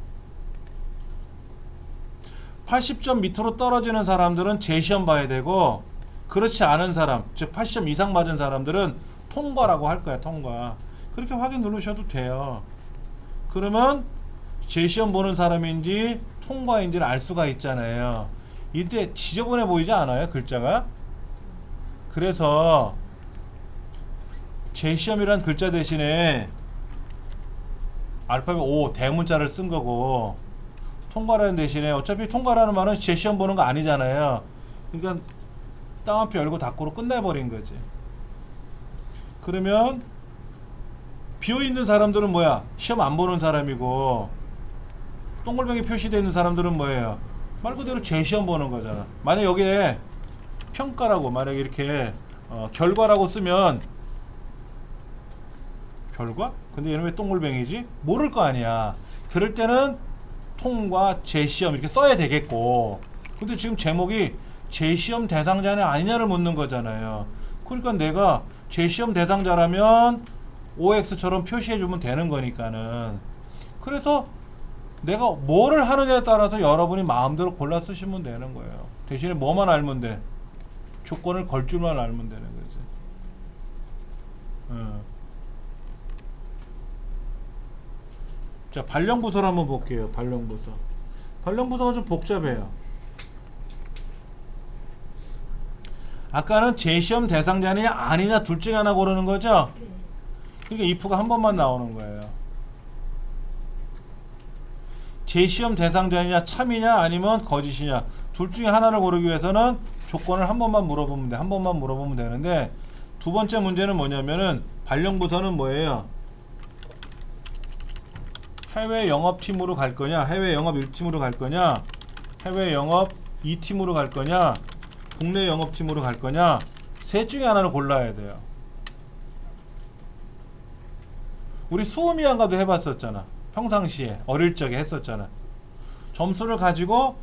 80점 밑으로 떨어지는 사람들은 재시험 봐야 되고, 그렇지 않은 사람, 즉 80점 이상 맞은 사람들은 통과라고 할 거야. 통과. 그렇게 확인 누르셔도 돼요. 그러면 재시험 보는 사람인지 통과인지를 알 수가 있잖아요. 이때 지저분해 보이지 않아요? 글자가? 그래서 재시험이란 글자 대신에 알파벳 O 대문자를 쓴 거고, 통과라는 대신에, 어차피 통과라는 말은 재시험 보는 거 아니잖아요. 그러니까 따옴표 열고 닫고로 끝내버린 거지. 그러면 비어있는 사람들은 뭐야? 시험 안 보는 사람이고, 동글뱅이 표시되어 있는 사람들은 뭐예요? 말 그대로 재시험 보는 거잖아. 만약 여기에 평가라고, 만약에 이렇게 결과라고 쓰면, 결과? 근데 얘는 왜 동글뱅이지? 모를 거 아니야. 그럴 때는 통과, 재시험 이렇게 써야 되겠고, 근데 지금 제목이 재시험 대상자냐 아니냐를 묻는 거잖아요. 그러니까 내가 재시험 대상자라면 OX처럼 표시해주면 되는 거니까는. 그래서 내가 뭐를 하느냐에 따라서 여러분이 마음대로 골라 쓰시면 되는 거예요. 대신에 뭐만 알면 돼? 조건을 걸 줄만 알면 되는 거지. 자, 발령부서를 한번 볼게요. 발령부서. 발령부서가 좀 복잡해요. 아까는 재시험 대상자냐 아니냐 둘 중에 하나 고르는 거죠? 네. 그러니까 if가 한 번만 나오는 거예요. 재시험 대상자냐 참이냐 아니면 거짓이냐 둘 중에 하나를 고르기 위해서는 조건을 한 번만 물어보면 돼. 한 번만 물어보면 되는데, 두 번째 문제는 뭐냐면은 발령부서는 뭐예요? 해외 영업팀으로 갈 거냐, 해외 영업 1팀으로 갈 거냐, 해외 영업 2팀으로 갈 거냐, 국내 영업팀으로 갈 거냐, 셋 중에 하나를 골라야 돼요. 우리 수음이한가도 해봤었잖아. 평상시에 어릴 적에 했었잖아. 점수를 가지고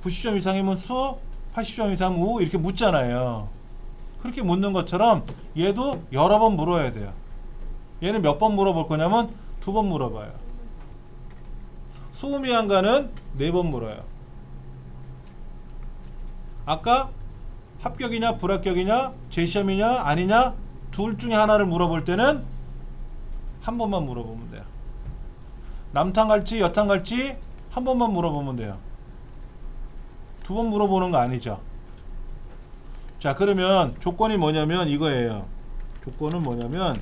90점 이상이면 수, 80점 이상이면 우 이렇게 묻잖아요. 그렇게 묻는 것처럼 얘도 여러 번 물어야 돼요. 얘는 몇 번 물어볼 거냐면 2번 물어봐요. 수음이한가는 4번 물어요. 아까 합격이냐 불합격이냐 재시험이냐 아니냐 둘 중에 하나를 물어볼 때는 한 번만 물어보면 돼요. 남탕 갈지 여탕 갈지 한 번만 물어보면 돼요. 2번 물어보는 거 아니죠. 자, 그러면 조건이 뭐냐면 이거예요. 조건은 뭐냐면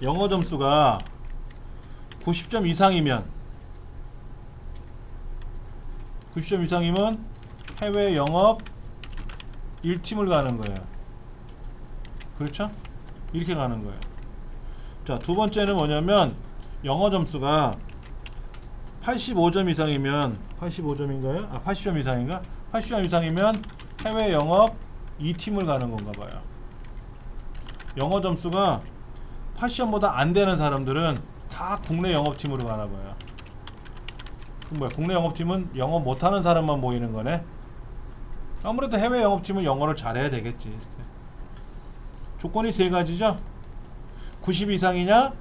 영어 점수가 90점 이상이면 해외 영업 1팀을 가는 거예요. 그렇죠? 이렇게 가는 거예요. 자, 두 번째는 뭐냐면 영어 점수가 85점 이상이면 85점인가요? 80점 이상인가? 80점 이상이면 해외 영업 2팀을 가는 건가 봐요. 영어 점수가 80점보다 안 되는 사람들은 다 국내 영업팀으로 가나 봐요. 그럼 뭐야? 국내 영업팀은 영어 못하는 사람만 모이는 거네? 아무래도 해외 영업팀은 영어를 잘해야 되겠지. 조건이 세 가지죠. 90 이상이냐,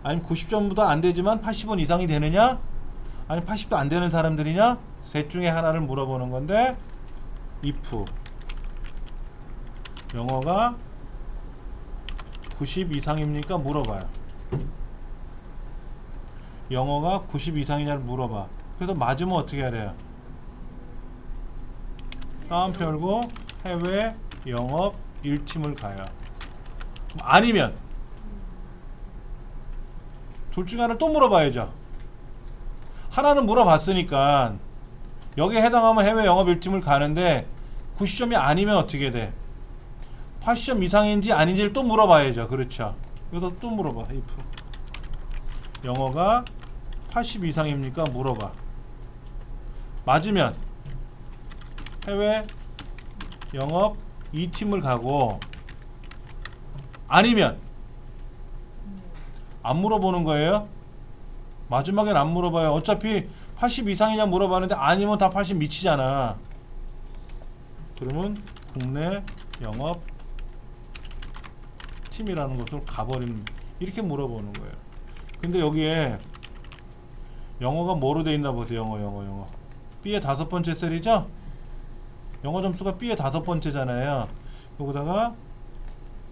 아니면 90점보다 안 되지만 80원 이상이 되느냐, 아니면 80도 안 되는 사람들이냐, 셋 중에 하나를 물어보는 건데, if 영어가 90 이상입니까? 물어봐요. 영어가 90 이상이냐를 물어봐. 그래서 맞으면 어떻게 해야 돼요? 따옴표 열고 해외 영업 1팀을 가요. 아니면 둘 중에 하나를 또 물어봐야죠. 하나는 물어봤으니까 여기에 해당하면 해외 영업 1팀을 가는데 90점이 아니면 어떻게 돼? 80점 이상인지 아닌지를 또 물어봐야죠. 그렇죠. 여기서 또 물어봐. if 영어가 80 이상입니까? 물어봐. 맞으면 해외 영업 2팀을 가고, 아니면 안 물어보는 거예요. 마지막엔 안 물어봐요. 어차피 80 이상이냐 물어봤는데 아니면 다 80 미치잖아. 그러면 국내 영업 팀이라는 것을 가버리면, 이렇게 물어보는 거예요. 근데 여기에 영어가 뭐로 돼 있나 보세요. 영어 B의 5번째 셀이죠. 영어 점수가 B의 5번째잖아요. 여기다가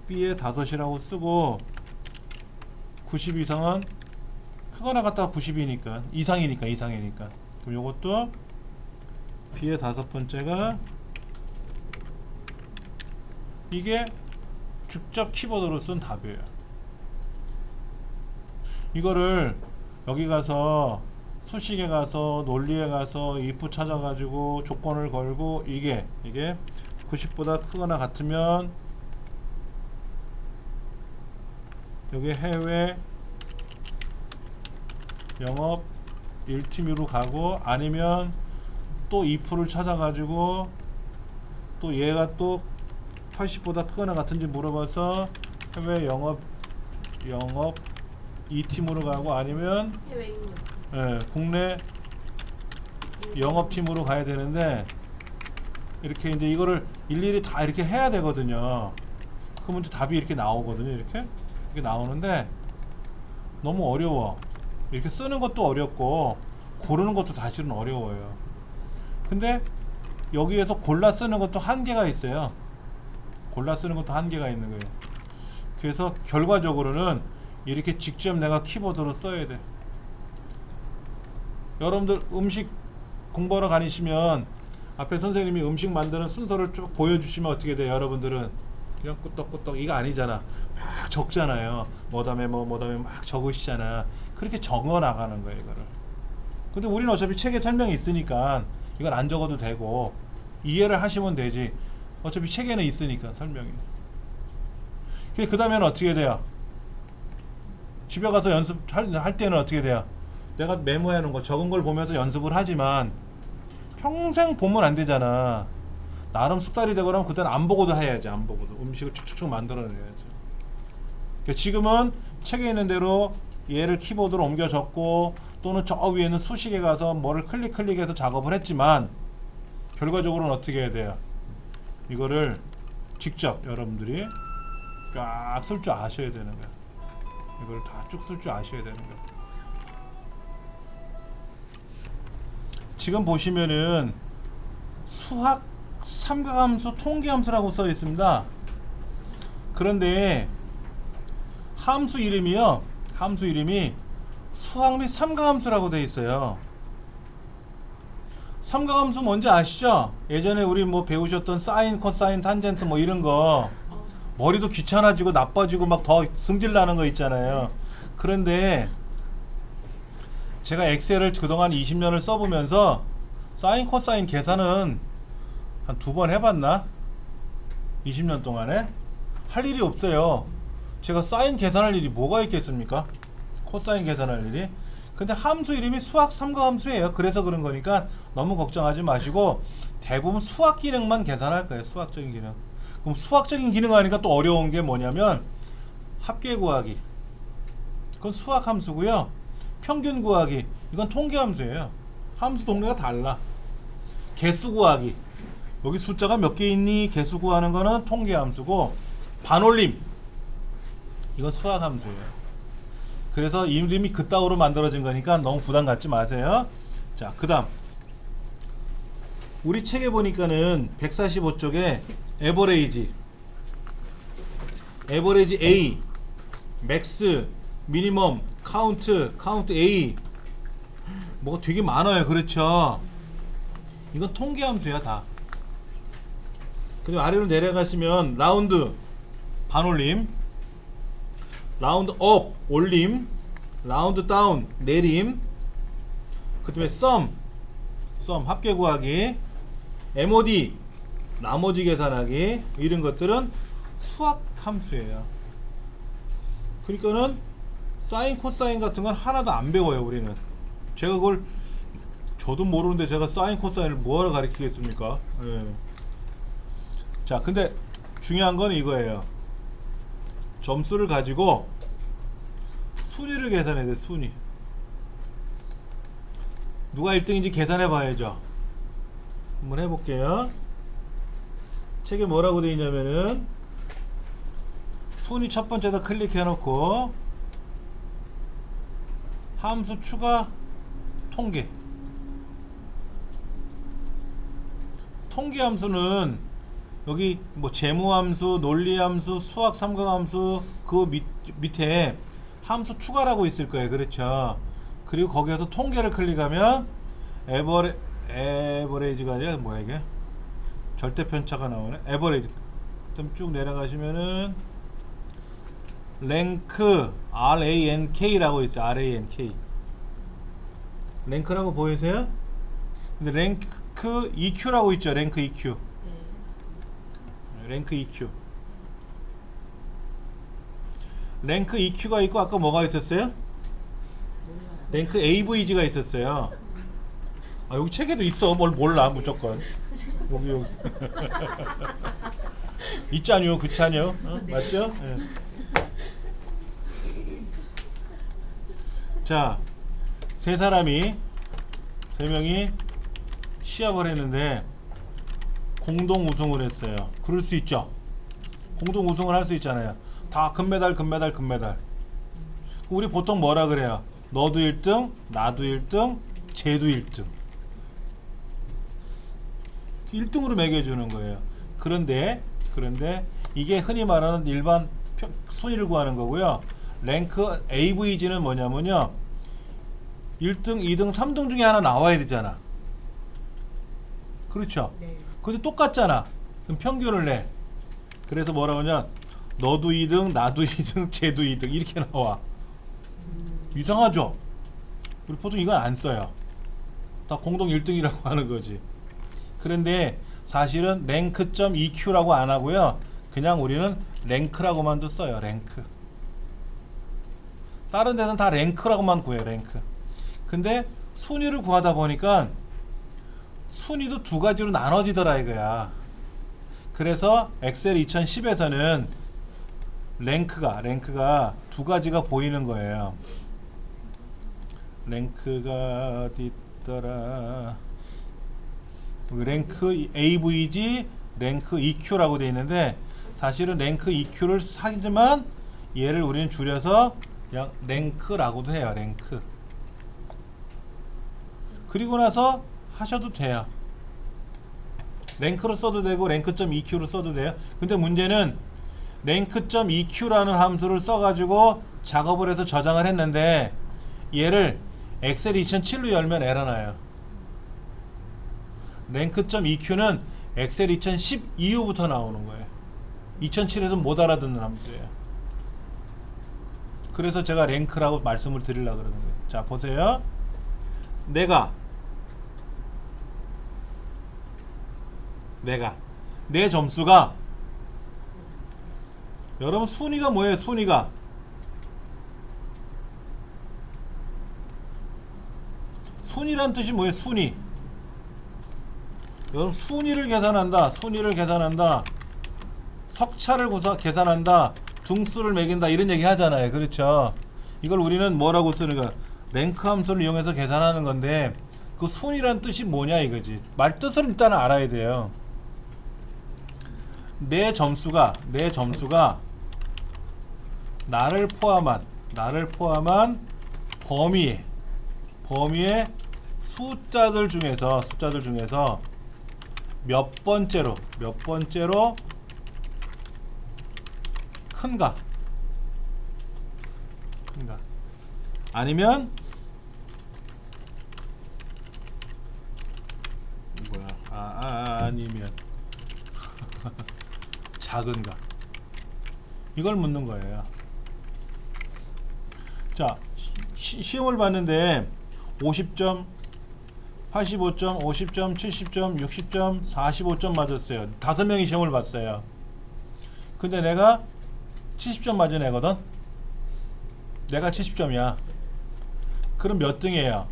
B의 5이라고 쓰고, 90 이상은 크거나 같다가 90이니까 이상이니까. 그럼 요것도 B의 5번째가, 이게 직접 키보드로 쓴 답이에요. 이거를 여기 가서 수식에 가서 논리에 가서 if 찾아가지고 조건을 걸고, 이게 90보다 크거나 같으면 여기 해외 영업 1팀으로 가고, 아니면 또 if를 찾아가지고 또 얘가 또 80보다 크거나 같은지 물어봐서 해외 영업 2팀으로 가고, 아니면 해외 입력. 국내 영업팀으로 가야 되는데, 이렇게 이제 이거를 일일이 다 이렇게 해야 되거든요. 그러면 이제 답이 이렇게 나오거든요. 이렇게 나오는데 너무 어려워. 이렇게 쓰는 것도 어렵고 고르는 것도 사실은 어려워요. 근데 여기에서 골라 쓰는 것도 한계가 있어요. 골라 쓰는 것도 한계가 있는 거예요. 그래서 결과적으로는 이렇게 직접 내가 키보드로 써야 돼. 여러분들 음식 공부하러 다니시면 앞에 선생님이 음식 만드는 순서를 쭉 보여주시면 어떻게 돼요? 여러분들은 그냥 끄떡끄떡 이거 아니잖아. 막 적잖아요. 뭐다음에 막 적으시잖아. 그렇게 적어 나가는 거예요, 이거를. 근데 우리는 어차피 책에 설명이 있으니까 이건 안 적어도 되고 이해를 하시면 되지. 어차피 책에는 있으니까 설명이. 그 다음에는 어떻게 돼요? 집에 가서 연습할 때는 어떻게 돼요? 내가 메모해 놓은 거 적은 걸 보면서 연습을 하지만 평생 보면 안 되잖아. 나름 숙달이 되고 면 그때는 안 보고도 해야지. 안 보고도 음식을 축축축 만들어내야지. 지금은 책에 있는 대로 얘를 키보드로 옮겨 적고, 또는 저 위에는 수식에 가서 뭐를 클릭해서 작업을 했지만 결과적으로는 어떻게 해야 돼요? 이거를 직접 여러분들이 쫙 쓸 줄 아셔야 되는 거야. 이걸 다 쭉 쓸 줄 아셔야 되는 거야. 지금 보시면은 수학 삼각함수 통계함수라고 써 있습니다. 그런데 함수 이름이요, 함수 이름이 수학 및 삼각함수라고 되어 있어요. 삼각함수 뭔지 아시죠? 예전에 우리 뭐 배우셨던 사인, 코사인, 탄젠트 뭐 이런 거 머리도 귀찮아지고 나빠지고 막 더 승질 나는 거 있잖아요. 그런데 제가 엑셀을 그동안 20년을 써보면서 사인, 코사인 계산은 한 2번 해봤나? 20년 동안에 할 일이 없어요. 제가 사인 계산할 일이 뭐가 있겠습니까? 코사인 계산할 일이. 근데 함수 이름이 수학 삼각함수예요. 그래서 그런 거니까 너무 걱정하지 마시고 대부분 수학 기능만 계산할 거예요. 수학적인 기능. 그럼 수학적인 기능 하니까 또 어려운 게 뭐냐면 합계 구하기, 그건 수학 함수고요. 평균 구하기, 이건 통계 함수예요. 함수 동네가 달라. 개수 구하기, 여기 숫자가 몇 개 있니? 개수 구하는 거는 통계 함수고, 반올림, 이건 수학 함수예요. 그래서 이름이 그따구로 만들어진 거니까 너무 부담 갖지 마세요. 자, 그 다음 우리 책에 보니까는 145쪽에 에버레이지 A, 맥스, 미니멈, 카운트 A, 뭐가 되게 많아요. 그렇죠? 이건 통계 함수야 다. 그리고 아래로 내려가시면 라운드, 반올림, 라운드 업, 올림, 라운드 다운, 내림, 그 다음에 썸, 합계 구하기, MOD, 나머지 계산하기, 이런 것들은 수학 함수예요. 그러니까는 사인, 코사인 같은 건 하나도 안 배워요. 우리는. 제가 그걸 저도 모르는데 제가 사인 코사인을 뭐하러 가르치겠습니까? 예. 자, 근데 중요한 건 이거예요. 점수를 가지고 순위를 계산해야 돼. 순위. 누가 1등인지 계산해 봐야죠. 한번 해볼게요. 책에 뭐라고 되어 있냐면은 순위 첫 번째다 클릭해 놓고 함수 추가 통계. 통계 함수는 여기 뭐 재무 함수, 논리 함수, 수학 삼각 함수 그 밑에 함수 추가라고 있을 거예요. 그렇죠? 그리고 거기에서 통계를 클릭하면 에버레이지가 아니라 뭐야 이게? 절대 편차가 나오네. 에버레이지. 그다음 쭉 내려가시면은 랭크 RANK라고 있어요. RANK. 랭크라고 보이세요? 근데 랭크 EQ라고 있죠. 랭크 EQ. 랭크 EQ. 랭크 EQ가 있고 아까 뭐가 있었어요? 랭크 AVG가 있었어요. 아, 여기 책에도 있어. 뭘 몰라 무조건. 여기. 있잖요. 그렇잖요. 어? 네. 맞죠? 예. 자, 세 명이 시합을 했는데 공동 우승을 했어요. 그럴 수 있죠. 공동 우승을 할 수 있잖아요. 다 금메달. 우리 보통 뭐라 그래요? 너도 1등, 나도 1등, 쟤도 1등. 1등으로 매겨주는 거예요. 그런데 이게 흔히 말하는 일반 순위를 구하는 거고요. 랭크 AVG는 뭐냐면요. 1등, 2등, 3등 중에 하나 나와야 되잖아. 그렇죠? 네. 근데 똑같잖아. 그럼 평균을 내. 그래서 뭐라고 하냐? 너도 2등, 나도 2등, 쟤도 2등 이렇게 나와. 이상하죠? 우리 보통 이건 안 써요. 다 공동 1등이라고 하는 거지. 그런데 사실은 랭크.EQ라고 안 하고요. 그냥 우리는 랭크라고만도 써요. 랭크. 다른 데는 다 랭크라고만 구해요. 랭크. 근데 순위를 구하다 보니까 순위도 두 가지로 나눠지더라 이거야. 그래서 엑셀 2010에서는 랭크가 두 가지가 보이는 거예요. 랭크가 어디 있더라? 랭크 AVG, 랭크 EQ라고 되어 있는데 사실은 랭크 EQ를 하지만 얘를 우리는 줄여서 그냥 랭크라고도 해요. 랭크. 그리고 나서 하셔도 돼요. 랭크로 써도 되고 랭크.EQ로 써도 돼요. 근데 문제는 랭크.EQ라는 함수를 써가지고 작업을 해서 저장을 했는데 얘를 엑셀 2007로 열면 에러 나요. 랭크.EQ는 엑셀 2010 이후부터 나오는 거예요. 2007에서 못 알아듣는 함수예요. 그래서 제가 랭크라고 말씀을 드리려고 그러는 거예요. 자, 보세요. 내 점수가 여러분 순위가 뭐예요? 순위란 뜻이 뭐예요? 순위. 여러분 순위를 계산한다. 석차를 계산한다. 등수를 매긴다. 이런 얘기 하잖아요. 그렇죠? 이걸 우리는 뭐라고 쓰는 거야? 랭크 함수를 이용해서 계산하는 건데 그 순위란 뜻이 뭐냐 이거지. 말 뜻을 일단 알아야 돼요. 내 점수가 나를 포함한 범위의 숫자들 중에서 몇 번째로 큰가? 아니면 아니면 작은가? 이걸 묻는 거예요. 자, 시험을 봤는데 50점, 85점, 50점, 70점, 60점, 45점 맞았어요. 5명이 시험을 봤어요. 근데 내가 70점 맞은 애거든? 내가 70점이야. 그럼 몇 등이에요?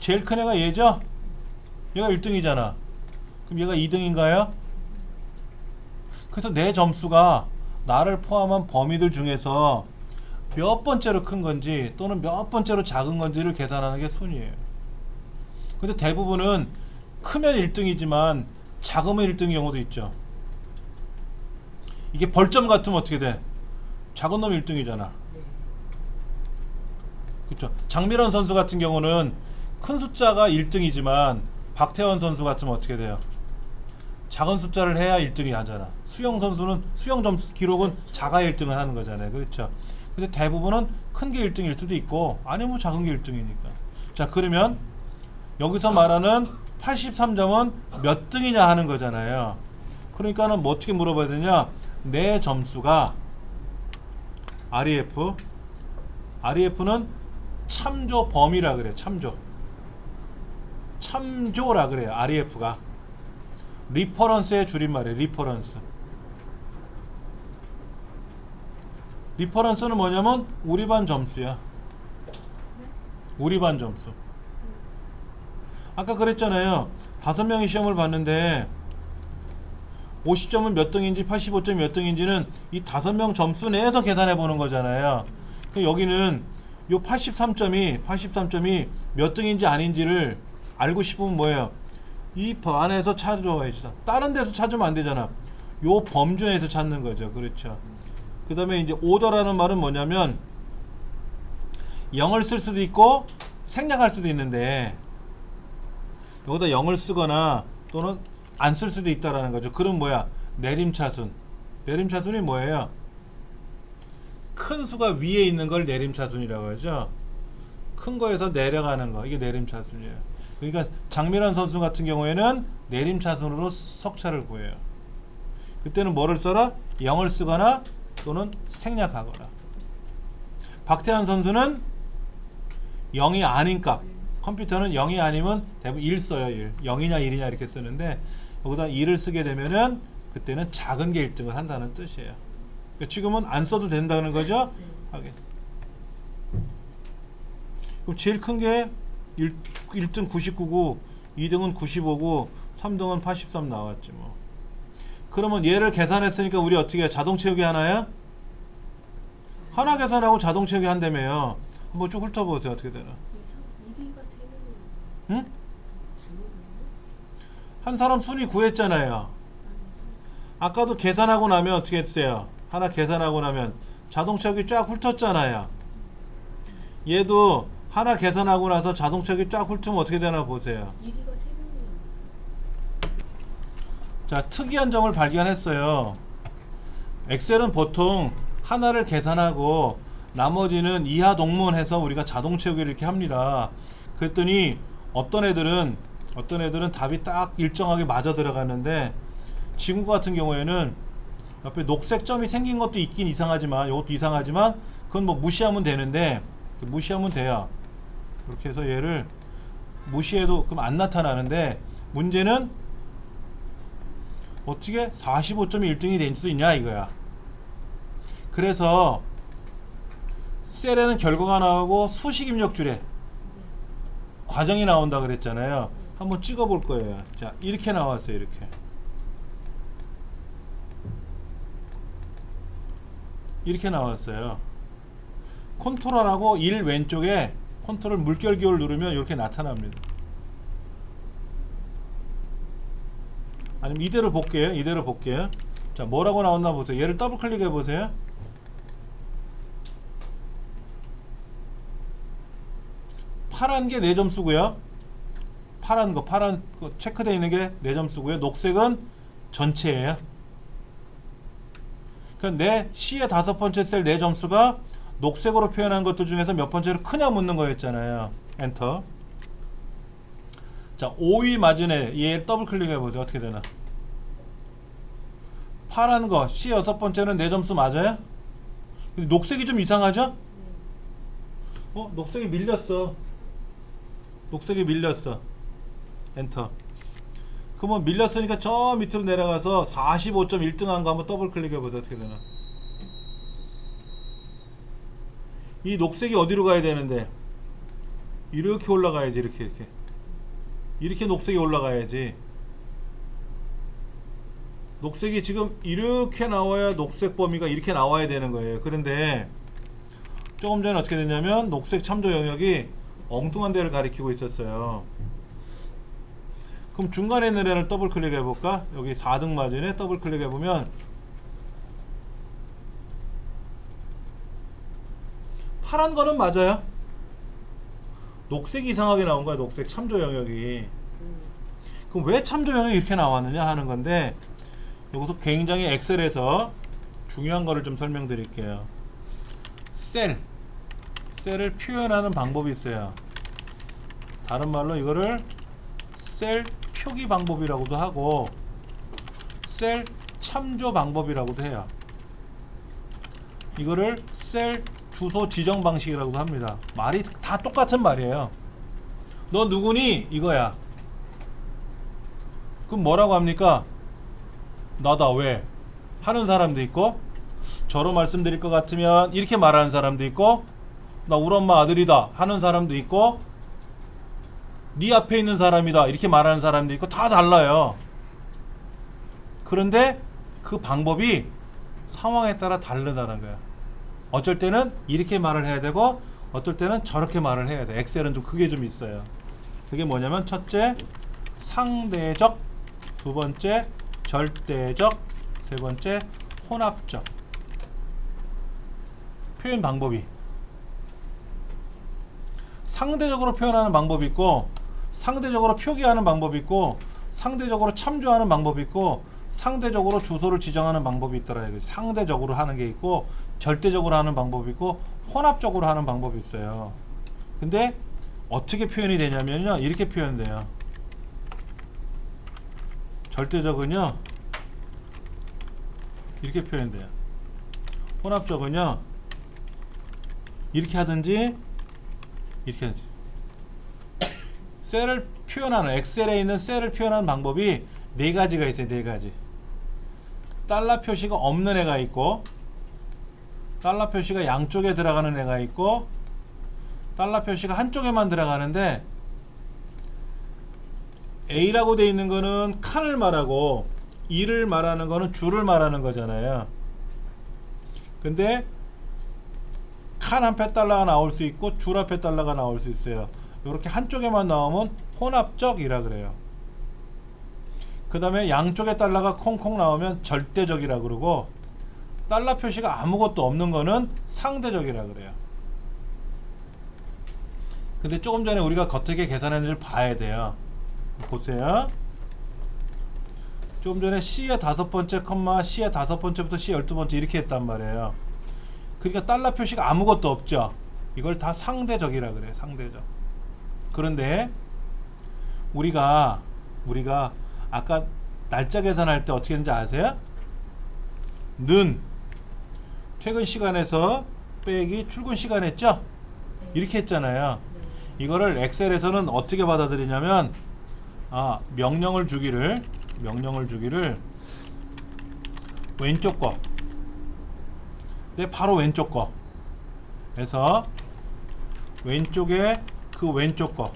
제일 큰 애가 얘죠? 얘가 1등이잖아. 그럼 얘가 2등인가요? 그래서 내 점수가 나를 포함한 범위들 중에서 몇 번째로 큰 건지 또는 몇 번째로 작은 건지를 계산하는 게 순이에요. 근데 대부분은 크면 1등이지만 작으면 1등인 경우도 있죠. 이게 벌점 같으면 어떻게 돼? 작은 놈이 1등이잖아. 그렇죠. 장미란 선수 같은 경우는 큰 숫자가 1등이지만 박태원 선수 같으면 어떻게 돼요? 작은 숫자를 해야 1등이 하잖아. 수영 선수는 수영 점수 기록은 작아야 1등을 하는 거잖아요. 그렇죠. 근데 대부분은 큰 게 1등일 수도 있고 아니면 뭐 작은 게 1등이니까. 자, 그러면 여기서 말하는 83점은 몇 등이냐 하는 거잖아요. 그러니까는 뭐 어떻게 물어봐야 되냐? 내 점수가 REF는 참조 범위라 그래요. 참조라 그래요. REF가 리퍼런스의 줄임말이에요. 리퍼런스는 뭐냐면 우리 반 점수야. 우리 반 점수. 아까 그랬잖아요. 5명이 시험을 봤는데 50점은 몇 등인지 85점이 몇 등인지는 이 5명 점수 내에서 계산해 보는 거잖아요. 여기는 요 83점이 몇 등인지 아닌지를 알고 싶으면 뭐예요? 이 안에서 찾아와야죠. 다른 데서 찾으면 안 되잖아. 요 범주에서 찾는 거죠. 그렇죠. 그 다음에 이제 오더라는 말은 뭐냐면 0을 쓸 수도 있고 생략할 수도 있는데 여기다 0을 쓰거나 또는 안 쓸 수도 있다라는 거죠. 그럼 뭐야? 내림차순이 뭐예요? 큰 수가 위에 있는 걸 내림차순이라고 하죠. 큰 거에서 내려가는 거, 이게 내림차순이에요. 그러니까 장미란 선수 같은 경우에는 내림차순으로 석차를 구해요. 그때는 뭐를 써라? 0을 쓰거나 또는 생략하거나. 박태환 선수는 0이 아닌 값, 컴퓨터는 0이 아니면 대부분 1 써요. 1. 0이냐 1이냐 이렇게 쓰는데 여기다 1을 쓰게 되면은 그때는 작은 게 1등을 한다는 뜻이에요. 그러니까 지금은 안 써도 된다는 거죠? 하긴. 그럼 제일 큰 게 1등 99고 2등은 95고 3등은 83 나왔지 뭐. 그러면 얘를 계산했으니까 우리 어떻게 해? 자동 채우기 하나야? 하나 계산하고 자동 채우기 한다며요. 한번 쭉 훑어보세요. 어떻게 되나? 1위가 3명이 응? 한 사람 순위 구했잖아요. 아까도 계산하고 나면 어떻게 했어요? 하나 계산하고 나면 자동 채우기 쫙 훑었잖아요. 얘도 하나 계산하고 나서 자동 채우기 쫙 훑으면 어떻게 되나 보세요. 1위가 3명이 자, 특이한 점을 발견했어요. 엑셀은 보통 하나를 계산하고 나머지는 이하 동문해서 우리가 자동 채우기를 이렇게 합니다. 그랬더니 어떤 애들은 답이 딱 일정하게 맞아 들어갔는데 지구 같은 경우에는 옆에 녹색 점이 생긴 것도 있긴 이상하지만 이것도 이상하지만 그건 뭐 무시하면 되는데 무시하면 돼요. 이렇게 해서 얘를 무시해도 그럼 안 나타나는데 문제는 어떻게 45점이 1등이 될 수 있냐 이거야. 그래서 셀에는 결과가 나오고 수식 입력줄에 과정이 나온다 그랬잖아요. 한번 찍어 볼 거예요. 자, 이렇게 나왔어요. 이렇게 나왔어요. 컨트롤하고 1 왼쪽에 컨트롤 물결 기호를 누르면 이렇게 나타납니다. 아니면 이대로 볼게요. 자, 뭐라고 나왔나 보세요. 얘를 더블 클릭해 보세요. 파란 게 4점수고요. 파란 거 체크되어 있는 게 4점수고요. 녹색은 전체예요. 그러니까 내 C의 5번째 셀 4점수가 녹색으로 표현한 것들 중에서 몇 번째로 크냐 묻는 거였잖아요. 엔터. 자, 5위 맞은 얘 더블 클릭해 보세요. 어떻게 되나? 파란 거 C 6번째는 4점수 맞아요? 근데 녹색이 좀 이상하죠? 녹색이 밀렸어. 엔터. 그러면 밀렸으니까 저 밑으로 내려가서 45.1등한 거 한번 더블 클릭해 보세요. 어떻게 되나? 이 녹색이 어디로 가야 되는데? 이렇게 올라가야지. 이렇게 녹색이 올라가야지. 녹색이 지금 이렇게 나와야 녹색 범위가 이렇게 나와야 되는 거예요. 그런데 조금 전에 어떻게 됐냐면 녹색 참조 영역이 엉뚱한 데를 가리키고 있었어요. 그럼 중간에 있는 애를 더블 클릭해 볼까? 여기 4등 마진에 더블 클릭해 보면 파란 거는 맞아요. 녹색이 이상하게 나온 거야. 녹색 참조 영역이. 그럼 왜 참조 영역이 이렇게 나왔느냐 하는 건데, 여기서 굉장히 엑셀에서 중요한 거를 좀 설명드릴게요. 셀을 표현하는 방법이 있어요. 다른 말로 이거를 셀 표기 방법이라고도 하고 셀 참조 방법이라고도 해요. 이거를 셀 주소 지정 방식이라고도 합니다. 말이 다 똑같은 말이에요. 너 누구니? 이거야. 그럼 뭐라고 합니까? 나다. 왜? 하는 사람도 있고, 저로 말씀드릴 것 같으면 이렇게 말하는 사람도 있고, 나 우리 엄마 아들이다 하는 사람도 있고, 네 앞에 있는 사람이다 이렇게 말하는 사람도 있고, 다 달라요. 그런데 그 방법이 상황에 따라 다르다는 거야. 어쩔 때는 이렇게 말을 해야 되고, 어떨 때는 저렇게 말을 해야 돼. 엑셀은 좀 그게 좀 있어요. 그게 뭐냐면, 첫째 상대적, 두 번째 절대적, 세 번째 혼합적. 표현 방법이 상대적으로 표현하는 방법이 있고, 상대적으로 표기하는 방법이 있고, 상대적으로 참조하는 방법이 있고, 상대적으로 주소를 지정하는 방법이 있더라. 상대적으로 하는 게 있고, 절대적으로 하는 방법이 있고, 혼합적으로 하는 방법이 있어요. 근데 어떻게 표현이 되냐면요, 이렇게 표현돼요. 절대적은요 이렇게 표현돼요. 혼합적은요 이렇게 하든지 이렇게 하든지. 셀을 표현하는, 엑셀에 있는 셀을 표현하는 방법이 네 가지가 있어요. 네 가지. 달러 표시가 없는 애가 있고, 달러 표시가 양쪽에 들어가는 애가 있고, 달러 표시가 한쪽에만 들어가는데, A라고 되어 있는 거는 칸을 말하고, E를 말하는 거는 줄을 말하는 거잖아요. 근데 칸 앞에 달러가 나올 수 있고 줄 앞에 달러가 나올 수 있어요. 이렇게 한쪽에만 나오면 혼합적이라 그래요. 그 다음에 양쪽에 달러가 콩콩 나오면 절대적이라 그러고, 달러 표시가 아무것도 없는 거는 상대적이라 그래요. 근데 조금 전에 우리가 어떻게 계산했는지를 봐야 돼요. 보세요. 조금 전에 C의 5번째 컴마 C의 5번째부터 C 12번째 이렇게 했단 말이에요. 그러니까 달러 표시가 아무것도 없죠. 이걸 다 상대적이라 그래요. 상대적. 그런데 우리가 아까 날짜 계산할 때 어떻게 했는지 아세요? 는 퇴근 시간에서 빼기 출근 시간 했죠? 이렇게 했잖아요. 이거를 엑셀에서는 어떻게 받아들이냐면, 명령을 주기를 왼쪽 거, 바로 왼쪽 거 해서 왼쪽에 그 왼쪽 거,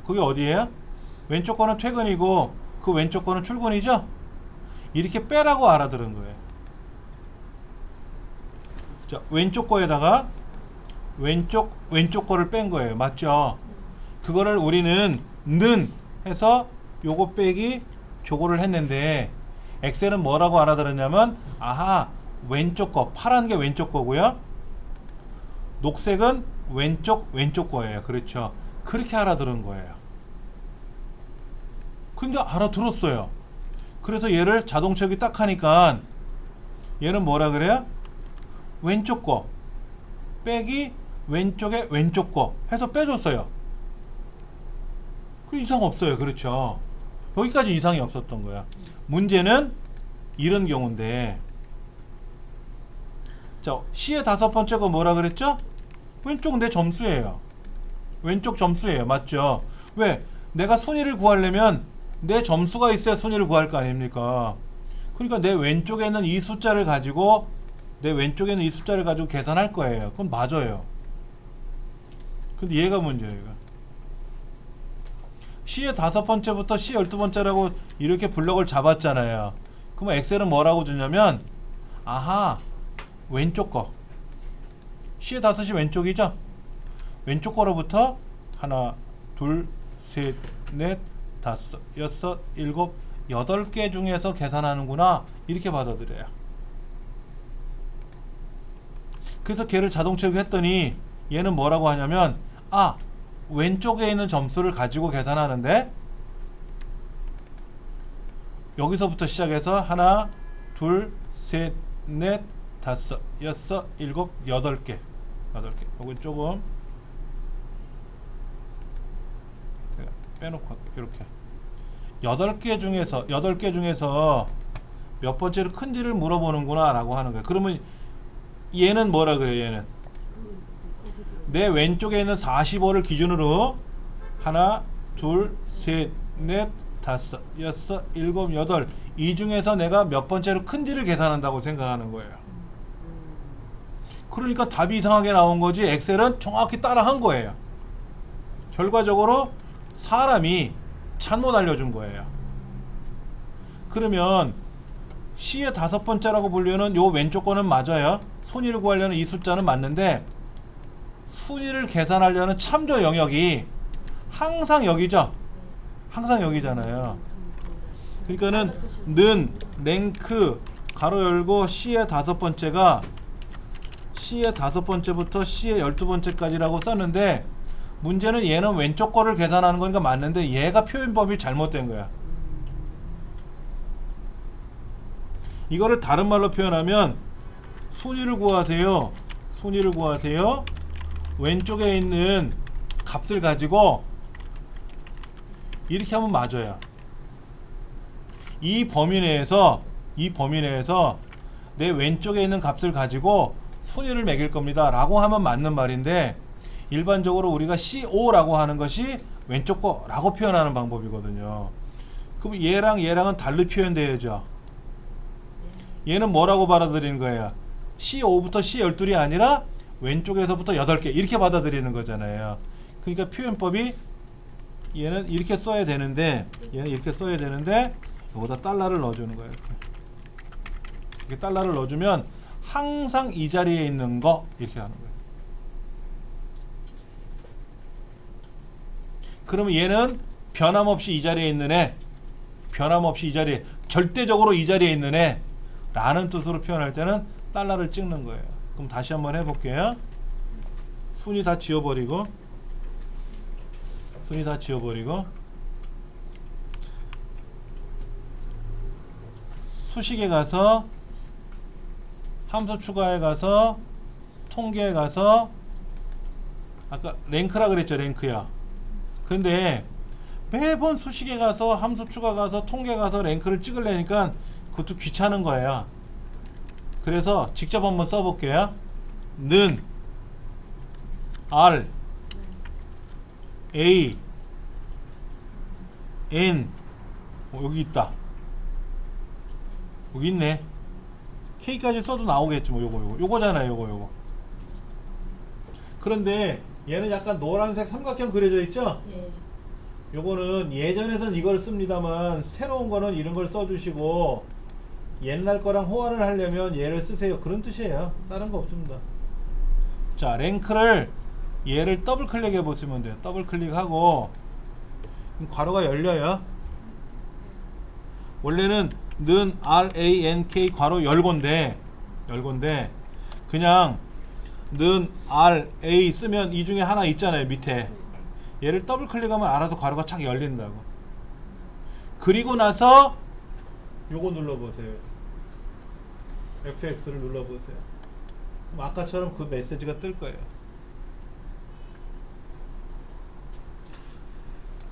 그게 어디예요? 왼쪽 거는 퇴근이고 그 왼쪽 거는 출근이죠? 이렇게 빼라고 알아들은 거예요. 자, 왼쪽 거에다가 왼쪽 거를 뺀 거예요. 맞죠? 그거를 우리는 는 해서 요거 빼기 저거를 했는데, 엑셀은 뭐라고 알아들었냐면, 아하, 왼쪽 거, 파란 게 왼쪽 거고요, 녹색은 왼쪽 거예요. 그렇죠? 그렇게 알아들은 거예요. 근데 알아들었어요. 그래서 얘를 자동처기 딱 하니까 얘는 뭐라 그래요? 왼쪽 거 빼기 왼쪽에 왼쪽 거 해서 빼줬어요. 그 이상 없어요. 그렇죠? 여기까지 이상이 없었던 거야. 문제는 이런 경우인데, 자, C의 5번째 거 뭐라 그랬죠? 왼쪽 내 점수예요. 왼쪽 점수예요. 맞죠? 왜? 내가 순위를 구하려면 내 점수가 있어야 순위를 구할 거 아닙니까? 그러니까 내 왼쪽에 있는 이 숫자를 가지고 계산할 거예요. 그건 맞아요. 근데 얘가 문제야. 얘가 C의 5번째부터 C 12번째라고 이렇게 블럭을 잡았잖아요. 그럼 엑셀은 뭐라고 주냐면, 아하, 왼쪽 거, C의 5이 왼쪽이죠. 왼쪽 거로부터 하나, 둘, 셋, 넷, 다섯, 여섯, 일곱, 8개 중에서 계산하는구나, 이렇게 받아들여요. 그래서 걔를 자동 체크했더니 얘는 뭐라고 하냐면, 아, 왼쪽에 있는 점수를 가지고 계산하는데 여기서부터 시작해서 하나, 둘, 셋, 넷, 다섯, 여섯, 일곱, 8개. 요건 조금 빼놓고 이렇게 8개 중에서 몇 번째로 큰지를 물어보는구나 라고 하는 거예요. 그러면 얘는 뭐라 그래요? 얘는 내 왼쪽에 있는 45를 기준으로 하나, 둘, 셋, 넷, 다섯, 여섯, 일곱, 여덟, 이 중에서 내가 몇 번째로 큰지를 계산한다고 생각하는 거예요. 그러니까 답이 이상하게 나온 거지 엑셀은 정확히 따라한 거예요. 결과적으로 사람이 잘못 알려준 거예요. 그러면 C의 5번째라고 보려는 요 왼쪽 거는 맞아요. 순위를 구하려는 이 숫자는 맞는데 순위를 계산하려는 참조 영역이 항상 여기죠. 항상 여기잖아요. 그러니까는 는 랭크 가로 열고 C의 5번째가 C의 5번째부터 C의 12번째까지라고 썼는데 문제는 얘는 왼쪽 거를 계산하는 거니까 맞는데 얘가 표현법이 잘못된 거야. 이거를 다른 말로 표현하면 순위를 구하세요. 왼쪽에 있는 값을 가지고 이렇게 하면 맞아요. 이 범위 내에서 내 왼쪽에 있는 값을 가지고 순위를 매길 겁니다 라고 하면 맞는 말인데 일반적으로 우리가 CO 라고 하는 것이 왼쪽 거라고 표현하는 방법이거든요. 그럼 얘랑은 달리 표현돼야죠. 얘는 뭐라고 받아들이는 거예요? C5부터 C12이 아니라 왼쪽에서부터 8개 이렇게 받아들이는 거잖아요. 그러니까 표현법이 얘는 이렇게 써야 되는데 여기다 달러를 넣어주는 거예요. 이렇게 달러를 넣어주면 항상 이 자리에 있는 거 이렇게 하는 거예요. 그러면 얘는 변함없이 이 자리에 있는 애, 절대적으로 이 자리에 있는 애 라는 뜻으로 표현할 때는 달러를 찍는 거예요. 그럼 다시 한번 해볼게요. 순위 다 지워버리고 수식에 가서 함수 추가에 가서 통계에 가서 아까 랭크라 그랬죠. 랭크야. 근데 매번 수식에 가서 함수 추가 가서 통계 가서 랭크를 찍으려니까 그것도 귀찮은 거예요. 그래서 직접 한번 써볼게요. 는 R A N 여기 있다. 여기 있네. K까지 써도 나오겠지. 뭐 요거잖아요. 요거. 그런데 얘는 약간 노란색 삼각형 그려져 있죠? 예. 요거는 예전에선 이걸 씁니다만 새로운 거는 이런 걸 써주시고 옛날 거랑 호환을 하려면 얘를 쓰세요. 그런 뜻이에요. 다른 거 없습니다. 자, 랭크를 얘를 더블 클릭해 보시면 돼요. 더블 클릭하고 괄호가 열려요. 원래는 는 RANK 괄호 열고인데 그냥 는 RA 쓰면 이 중에 하나 있잖아요. 밑에 얘를 더블 클릭하면 알아서 괄호가 착 열린다고. 그리고 나서 요거 눌러보세요. FX를 눌러보세요. 그럼 아까처럼 그 메시지가 뜰 거예요.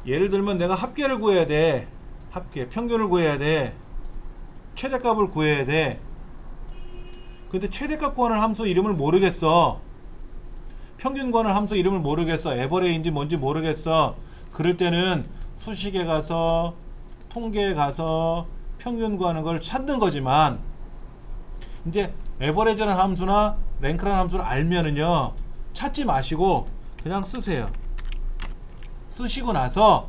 예를 들면 내가 합계를 구해야 돼. 평균을 구해야 돼. 최대값을 구해야 돼. 근데 최대값 구하는 함수 이름을 모르겠어. 평균 구하는 함수 이름을 모르겠어. 에버레인지 뭔지 모르겠어. 그럴 때는 수식에 가서 통계에 가서 평균 구하는 걸 찾는 거지만 이제 에버레이지라는 함수나 랭크라는 함수를 알면은요 찾지 마시고 그냥 쓰세요. 쓰시고 나서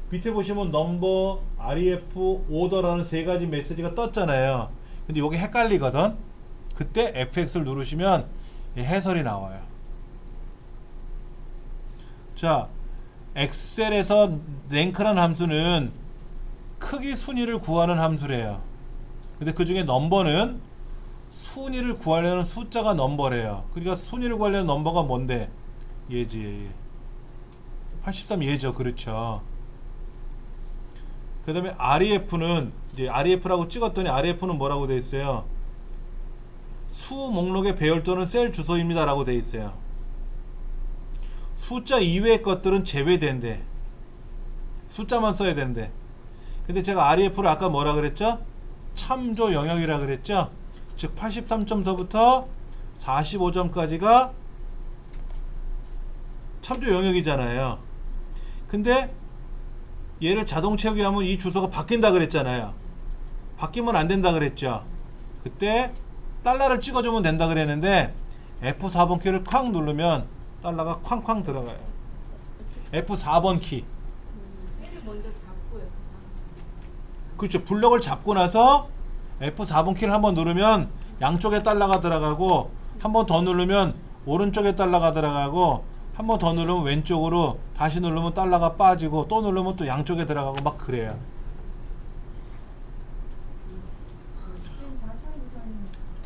밑에 보시면 넘버, REF, 오더라는 세 가지 메시지가 떴잖아요. 근데 이게 헷갈리거든. 그때 FX를 누르시면 해설이 나와요. 자, 엑셀에서 랭크라는 함수는 크기 순위를 구하는 함수래요. 근데 그 중에 넘버는 순위를 구하려는 숫자가 넘버래요. 그러니까 순위를 구하려는 넘버가 뭔데? 얘지. 83 얘죠. 그렇죠. 그 다음에 REF는 이제 REF라고 찍었더니 REF는 뭐라고 돼 있어요? 수 목록의 배열 또는 셀 주소입니다 라고 돼 있어요. 숫자 이외의 것들은 제외된대. 숫자만 써야 된대. 근데 제가 REF를 아까 뭐라 그랬죠? 참조 영역이라 그랬죠? 즉 83점서부터 45점까지가 참조 영역이잖아요. 근데 얘를 자동 채우기 하면 이 주소가 바뀐다 그랬잖아요. 바뀌면 안 된다 그랬죠. 그때 달러를 찍어주면 된다 그랬는데 F4번 키를 쾅 누르면 달러가 쾅쾅 들어가요. F4번 키. 셀을 먼저 잡고 F4. 그렇죠. 블럭을 잡고 나서 F4번 키를 한번 누르면 양쪽에 달러가 들어가고 한 번 더 누르면 오른쪽에 달러가 들어가고 한 번 더 누르면 왼쪽으로 다시 누르면 달러가 빠지고 또 누르면 또 양쪽에 들어가고 막 그래요.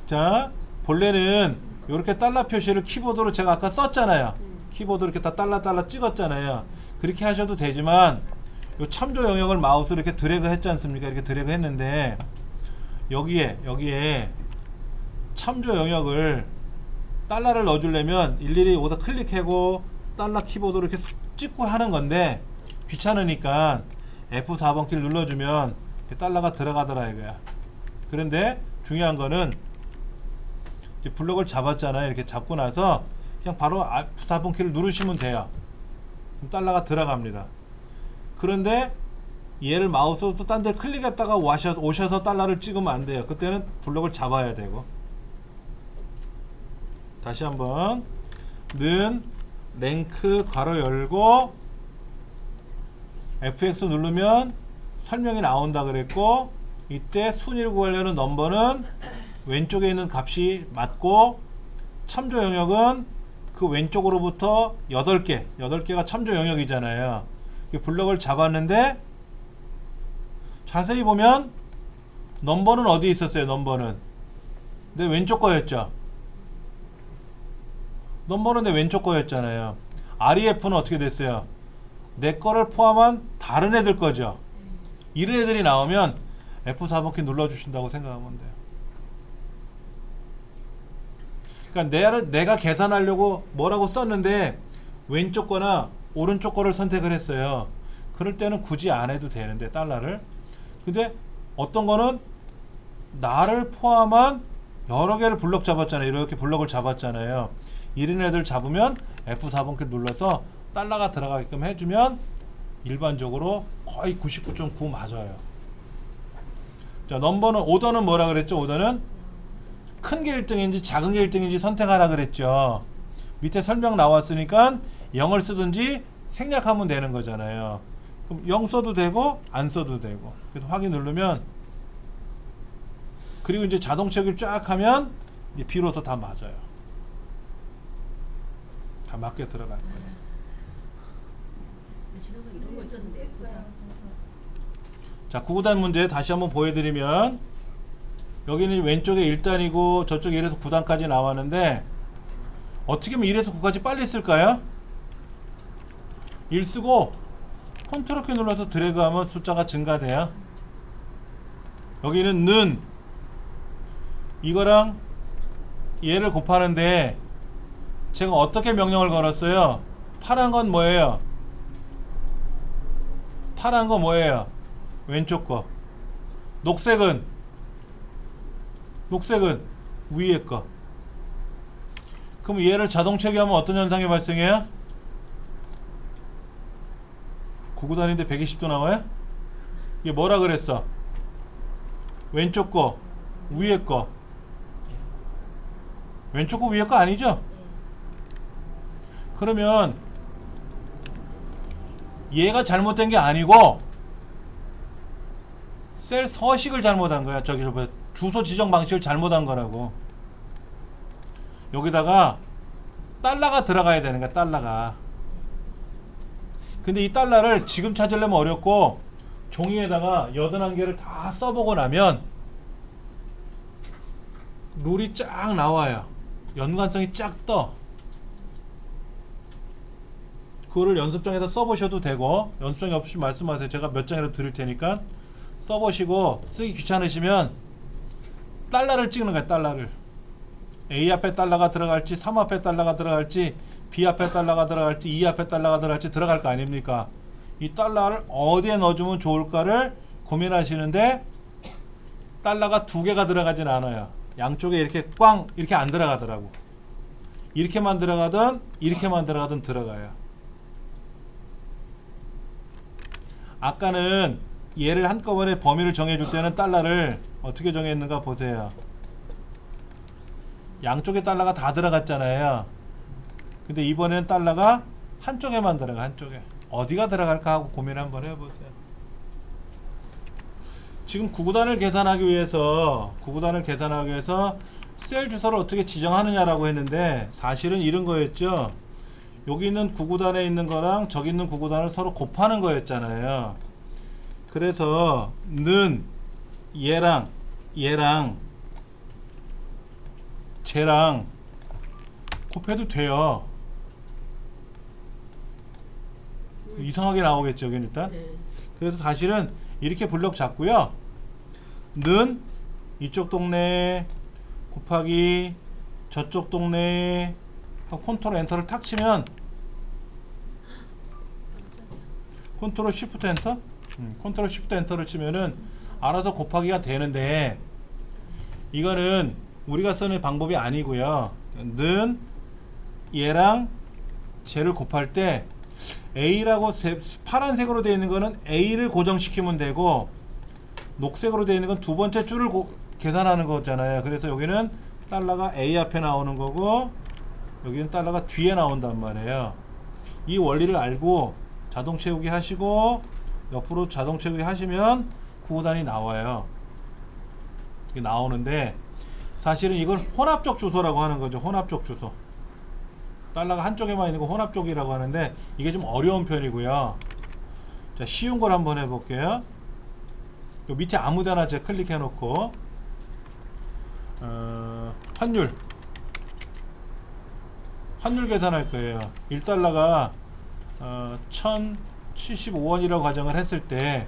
자, 본래는 이렇게 달러 표시를 키보드로 제가 아까 썼잖아요. 키보드로 이렇게 다 달러 찍었잖아요. 그렇게 하셔도 되지만 요 참조 영역을 마우스로 이렇게 드래그 했지 않습니까? 이렇게 드래그 했는데 여기에 참조 영역을 달러를 넣어주려면 일일이 여기다 클릭하고 달러 키보드로 이렇게 찍고 하는 건데 귀찮으니까 F4번 키를 눌러주면 달러가 들어가더라 이거야. 그런데 중요한 거는 이제 블럭을 잡았잖아요. 이렇게 잡고 나서 그냥 바로 F4번 키를 누르시면 돼요. 그럼 달러가 들어갑니다. 그런데 얘를 마우스로 또 딴 데 클릭했다가 오셔서 달러를 찍으면 안 돼요. 그때는 블럭을 잡아야 되고. 다시 한번 는 랭크 괄호 열고 FX 누르면 설명이 나온다 그랬고, 이때 순위를 구하려는 넘버는 왼쪽에 있는 값이 맞고 참조 영역은 그 왼쪽으로부터 8개가 참조 영역이잖아요. 블럭을 잡았는데 자세히 보면 넘버는 어디 있었어요? 넘버는 내 왼쪽 거였죠. 넘버는 내 왼쪽 거였잖아요. REF는 어떻게 됐어요? 내 거를 포함한 다른 애들 거죠. 이런 애들이 나오면 F4번 키 눌러주신다고 생각하면 돼요. 그러니까 내가 계산하려고 뭐라고 썼는데 왼쪽 거나 오른쪽 거를 선택을 했어요. 그럴 때는 굳이 안 해도 되는데 달러를. 근데 어떤 거는 나를 포함한 여러 개를 블럭 잡았잖아요. 이렇게 블럭을 잡았잖아요. 이런 애들 잡으면 F4번 키 눌러서 달러가 들어가게끔 해주면 일반적으로 거의 99.9 맞아요. 자, 넘버는 오더는 뭐라 그랬죠? 오더는 큰 게 1등인지 작은 게 1등인지 선택하라 그랬죠. 밑에 설명 나왔으니까 0을 쓰든지 생략하면 되는 거잖아요. 그럼 0 써도 되고 안 써도 되고. 그래서 확인 누르면, 그리고 이제 자동 채우기를 쫙 하면 이제 비로소 다 맞아요. 다 맞게 들어갈 거예요. 지난번 이런 거 있었는데 F4. 자, 9구단 문제 다시 한번 보여드리면, 여기는 왼쪽에 1단이고 저쪽에 1에서 9단까지 나왔는데 어떻게 하면 1에서 9까지 빨리 쓸까요? 1 쓰고 컨트롤 키 눌러서 드래그하면 숫자가 증가돼요. 여기는 는 이거랑 얘를 곱하는데 제가 어떻게 명령을 걸었어요? 파란 건 뭐예요? 파란 거 뭐예요? 왼쪽 거. 녹색은 위에 거. 그럼 얘를 자동 채기하면 어떤 현상이 발생해요? 9구단인데 120도 나와요? 이게 뭐라 그랬어? 왼쪽 거, 위에 거. 왼쪽 거, 위에 거 아니죠? 그러면 얘가 잘못된 게 아니고 셀 서식을 잘못한 거야. 저기 주소 지정 방식을 잘못한 거라고. 여기다가 달러가 들어가야 되는 거야. 달러가. 근데 이 달러를 지금 찾으려면 어렵고 종이에다가 81개를 다 써보고 나면 룰이 쫙 나와요. 연관성이 쫙 떠. 그거를 연습장에다 써보셔도 되고, 연습장이 없으시면 말씀하세요. 제가 몇 장이라도 드릴 테니까 써보시고, 쓰기 귀찮으시면 달러를 찍는 거야. 달러를 A 앞에 달러가 들어갈지 3 앞에 달러가 들어갈지 B 앞에 달러가 들어갈지 2 앞에 달러가 들어갈지 들어갈 거 아닙니까? 이 달러를 어디에 넣어주면 좋을까를 고민하시는데 달러가 두 개가 들어가진 않아요. 양쪽에 이렇게 꽝 이렇게 안 들어가더라고. 이렇게만 들어가든 이렇게만 들어가든 들어가요. 아까는 얘를 한꺼번에 범위를 정해줄 때는 달러를 어떻게 정했는가 보세요. 양쪽에 달러가 다 들어갔잖아요. 근데 이번에는 달러가 한쪽에만 들어가. 한쪽에 어디가 들어갈까 하고 고민 한번 해보세요. 지금 구구단을 계산하기 위해서 셀 주소를 어떻게 지정하느냐라고 했는데 사실은 이런 거였죠. 여기 있는 구구단에 있는 거랑 저기 있는 구구단을 서로 곱하는 거였잖아요. 그래서 는 얘랑 쟤랑 곱해도 돼요. 이상하게 나오겠죠, 여기 일단. 네. 그래서 사실은 이렇게 블럭 잡고요. 는 이쪽 동네 곱하기 저쪽 동네 하고 컨트롤 엔터를 탁 치면 컨트롤 쉬프트 엔터? 컨트롤 쉬프트 엔터를 치면은 알아서 곱하기가 되는데 이거는 우리가 쓰는 방법이 아니고요. 는 얘랑 쟤를 곱할 때 A라고 파란색으로 되어 있는 거는 A를 고정시키면 되고 녹색으로 되어 있는 건 두 번째 줄을 계산하는 거잖아요. 그래서 여기는 달러가 A 앞에 나오는 거고 여기는 달러가 뒤에 나온단 말이에요. 이 원리를 알고 자동 채우기 하시고 옆으로 자동 채우기 하시면 구구단이 나와요. 이게 나오는데 사실은 이걸 혼합적 주소라고 하는 거죠. 혼합적 주소. 달러가 한쪽에만 있는 거 혼합적이라고 하는데 이게 좀 어려운 편이고요. 자, 쉬운 걸 한번 해볼게요. 요 밑에 아무데나 제가 클릭해 놓고 환율 계산할 거예요. 1달러가 1075원이라고 가정을 했을 때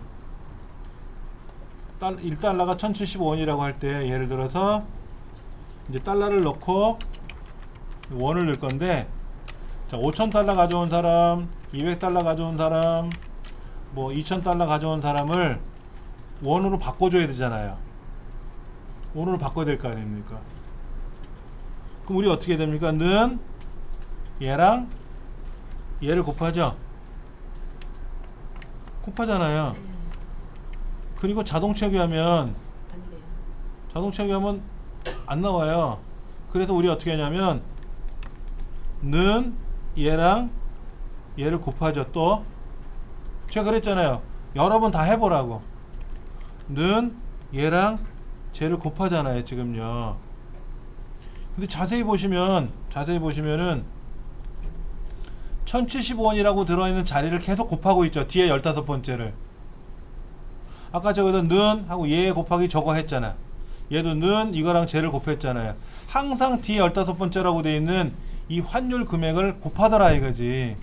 1달러가 1075원이라고 할 때 예를 들어서 이제 달러를 넣고 원을 넣을 건데 자, 5000달러 가져온 사람, 200달러 가져온 사람, 뭐 2000달러 가져온 사람을 원으로 바꿔줘야 되잖아요. 원으로 바꿔야 될 거 아닙니까? 그럼 우리 어떻게 됩니까? 는 얘랑 얘를 곱하죠. 곱하잖아요. 그리고 자동 채우기하면 안 돼요. 자동 채우기하면 안 나와요. 그래서 우리 어떻게 하냐면 는 얘랑 얘를 곱하죠. 또 제가 그랬잖아요. 여러 번 다 해보라고. 는 얘랑 쟤를 곱하잖아요. 지금요. 근데 자세히 보시면은 1075원이라고 들어있는 자리를 계속 곱하고 있죠. 뒤에 15번째를. 아까 저기서 는 하고 얘 곱하기 저거 했잖아. 얘도 는 이거랑 쟤를 곱했잖아요. 항상 뒤에 15번째라고 되어 있는 이 환율 금액을 곱하더라 이거지.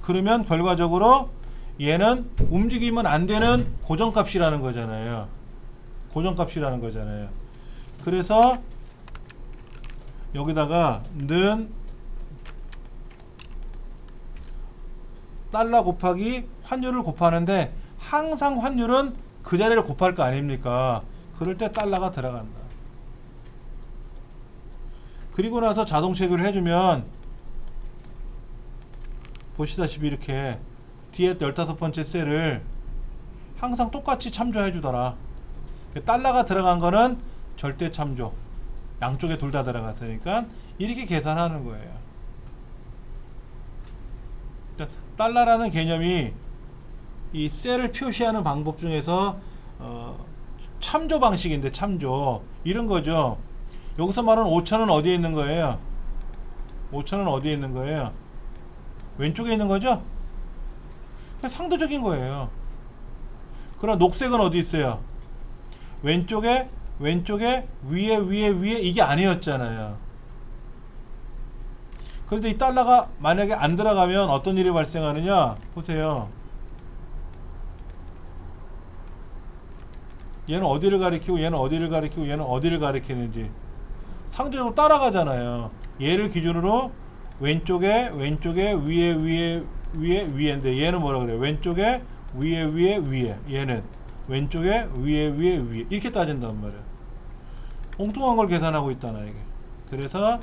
그러면 결과적으로 얘는 움직이면 안 되는 고정값이라는 거잖아요. 고정값이라는 거잖아요. 그래서 여기다가 는 달러 곱하기 환율을 곱하는데 항상 환율은 그 자리를 곱할 거 아닙니까? 그럴 때 달러가 들어간다. 그리고 나서 자동 체크를 해주면 보시다시피 이렇게 뒤에 15번째 셀을 항상 똑같이 참조해 주더라. 달러가 들어간 거는 절대 참조. 양쪽에 둘 다 들어갔으니까 이렇게 계산하는 거예요. 달러라는 개념이 이 셀을 표시하는 방법 중에서 참조 방식인데, 참조 이런 거죠. 여기서 말하는 5천은 어디에 있는 거예요? 5천은 어디에 있는 거예요? 왼쪽에 있는 거죠? 그냥 상대적인 거예요. 그러나 녹색은 어디 있어요? 왼쪽에 위에 이게 아니었잖아요. 그런데 이 달러가 만약에 안 들어가면 어떤 일이 발생하느냐? 보세요. 얘는 어디를 가리키고 얘는 어디를 가리키고 얘는 어디를 가리키는지 상대적으로 따라가잖아요. 얘를 기준으로 왼쪽에 위에인데 얘는 뭐라 그래요? 왼쪽에 위에 얘는 왼쪽에 위에 이렇게 따진단 말이에요. 엉뚱한 걸 계산하고 있다나 이게. 그래서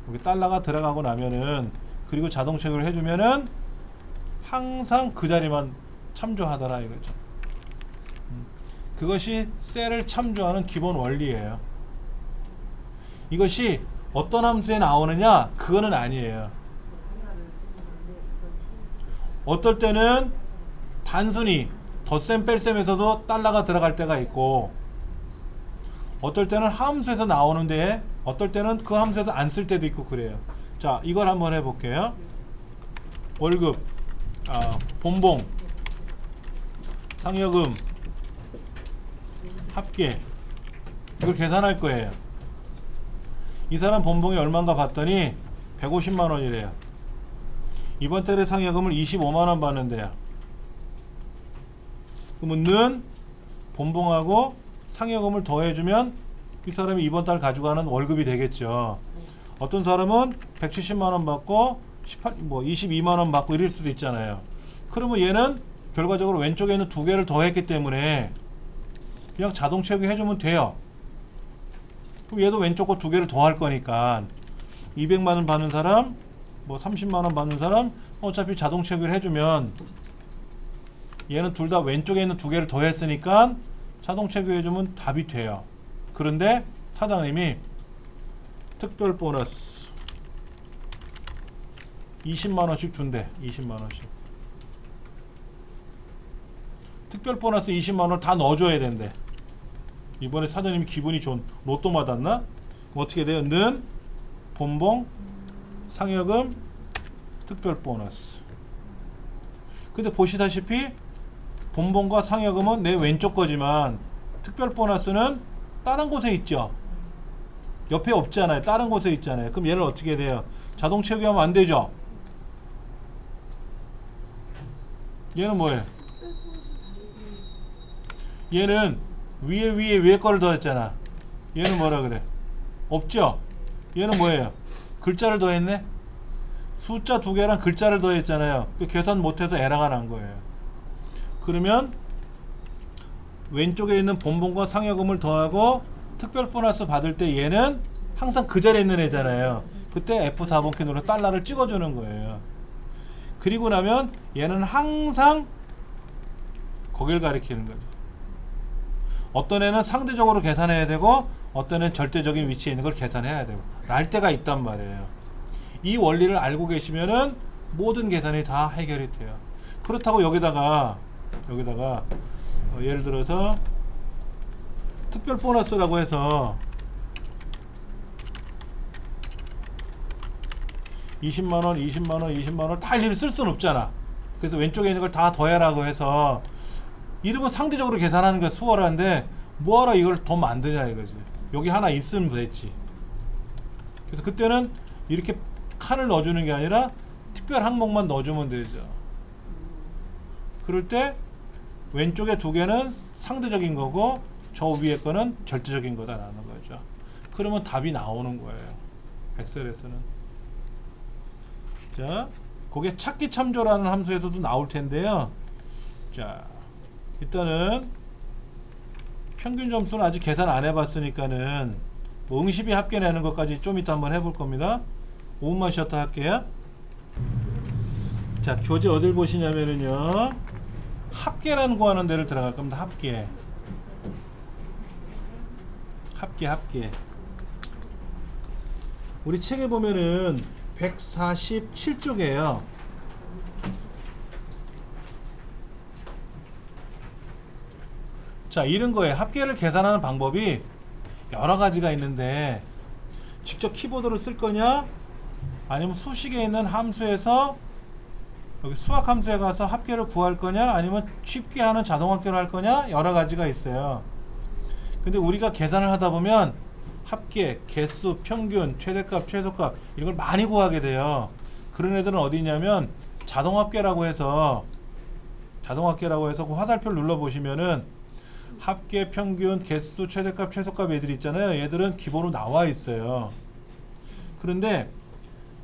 여기 달러가 들어가고 나면은, 그리고 자동 체크를 해주면은 항상 그 자리만 참조하더라 이거죠. 그것이 셀을 참조하는 기본 원리예요. 이것이 어떤 함수에 나오느냐 그거는 아니에요. 어떨 때는 단순히 덧셈 뺄셈에서도 달러가 들어갈 때가 있고, 어떨 때는 함수에서 나오는데 어떨 때는 그 함수에서 안 쓸 때도 있고 그래요. 자, 이걸 한번 해볼게요. 월급, 본봉, 상여금, 합계, 이걸 계산할 거예요. 이 사람 본봉이 얼마인가 봤더니 150만 원이래요. 이번 달에 상여금을 25만 원 받는데요. 그러면 는 본봉하고 상여금을 더해주면 이 사람이 이번 달 가져가는 월급이 되겠죠. 어떤 사람은 170만 원 받고 22만 원 받고 이럴 수도 있잖아요. 그러면 얘는 결과적으로 왼쪽에 있는 두 개를 더했기 때문에 그냥 자동 체크해주면 돼요. 그럼 얘도 왼쪽 거 두 개를 더할 거니까 200만 원 받는 사람, 30만 원 받는 사람 어차피 자동 체크를 해주면 얘는 둘 다 왼쪽에 있는 두 개를 더했으니까 자동 체크해주면 답이 돼요. 그런데 사장님이 특별 보너스 20만 원씩 준대. 20만 원씩. 특별 보너스 20만 원을 다 넣어줘야 된대. 이번에 사장님이 기분이 좋은 로또 받았나? 어떻게 돼요? 는 본봉 상여금 특별 보너스. 근데 보시다시피 본봉과 상여금은 내 왼쪽 거지만 특별 보너스는 다른 곳에 있죠. 옆에 없잖아요. 다른 곳에 있잖아요. 그럼 얘를 어떻게 돼요? 자동 체크하면 안 되죠. 얘는 뭐예요? 얘는 위에 거를 더했잖아. 얘는 뭐라 그래? 없죠? 얘는 뭐예요? 글자를 더했네? 숫자 두 개랑 글자를 더했잖아요. 계산 못해서 에러가 난 거예요. 그러면 왼쪽에 있는 본봉과 상여금을 더하고 특별 보너스 받을 때 얘는 항상 그 자리에 있는 애잖아요. 그때 F4번 키 눌러 달러를 찍어주는 거예요. 그리고 나면 얘는 항상 거길 가리키는 거죠. 어떤 애는 상대적으로 계산해야 되고 어떤 애는 절대적인 위치에 있는 걸 계산해야 되고 랄 때가 있단 말이에요. 이 원리를 알고 계시면은 모든 계산이 다 해결이 돼요. 그렇다고 여기다가 예를 들어서 특별 보너스라고 해서 20만원 다 일일이 쓸 수는 없잖아. 그래서 왼쪽에 있는 걸 다 더해라고 해서 이러면 상대적으로 계산하는 게 수월한데 뭐하러 이걸 더 만드냐 이거지. 여기 하나 있으면 됐지. 그래서 그때는 이렇게 칸을 넣어주는 게 아니라 특별 항목만 넣어주면 되죠. 그럴 때 왼쪽에 두 개는 상대적인 거고 저 위에 거는 절대적인 거다라는 거죠. 그러면 답이 나오는 거예요. 엑셀에서는. 자, 그게 찾기 참조라는 함수에서도 나올 텐데요. 자, 일단은 평균 점수는 아직 계산 안 해봤으니까는 응시비 합계 내는 것까지 좀 이따 한번 해볼 겁니다. 5분만 쉬었다 할게요. 자, 교재 어딜 보시냐면은요, 합계라는 구하는 데를 들어갈 겁니다. 합계. 우리 책에 보면은 147쪽이에요. 자, 이런 거예요. 합계를 계산하는 방법이 여러 가지가 있는데 직접 키보드로 쓸 거냐 아니면 수식에 있는 함수에서 여기 수학 함수에 가서 합계를 구할 거냐 아니면 쉽게 하는 자동 합계를 할 거냐 여러 가지가 있어요. 근데 우리가 계산을 하다 보면 합계, 개수, 평균, 최대값, 최소값 이런 걸 많이 구하게 돼요. 그런 애들은 어디 있냐면 자동 합계라고 해서 그 화살표를 눌러 보시면은 합계, 평균, 개수, 최대값, 최소값 애들 있잖아요. 얘들은 기본으로 나와 있어요. 그런데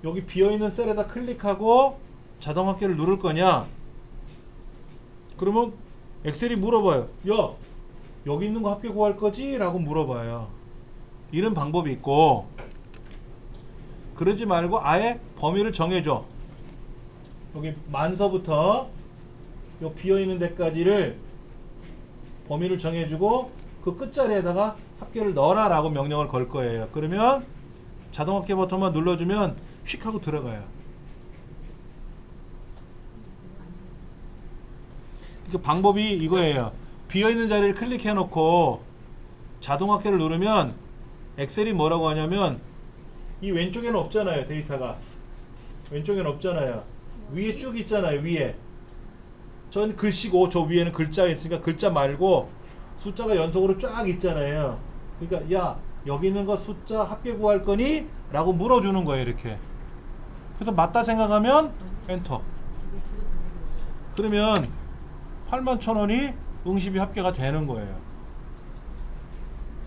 여기 비어있는 셀에다 클릭하고 자동 합계를 누를 거냐? 그러면 엑셀이 물어봐요. 야, 여기 있는 거 합계 구할 거지? 라고 물어봐요. 이런 방법이 있고, 그러지 말고 아예 범위를 정해줘. 여기 만서부터 요 비어있는 데까지를 범위를 정해주고 그 끝자리에다가 합계를 넣어라 라고 명령을 걸 거예요. 그러면 자동 합계 버튼만 눌러주면 휙 하고 들어가요. 그 방법이 이거예요. 비어있는 자리를 클릭해 놓고 자동 합계를 누르면 엑셀이 뭐라고 하냐면 이 왼쪽에는 없잖아요. 데이터가 왼쪽에는 없잖아요. 위에 쭉 있잖아요. 위에 전 글씨고 저 위에는 글자 있으니까 글자 말고 숫자가 연속으로 쫙 있잖아요. 그러니까 야, 여기 있는 거 숫자 합계 구할 거니? 라고 물어주는 거예요. 이렇게. 그래서 맞다 생각하면 엔터. 그러면 81,000원이 응시비 합계가 되는 거예요.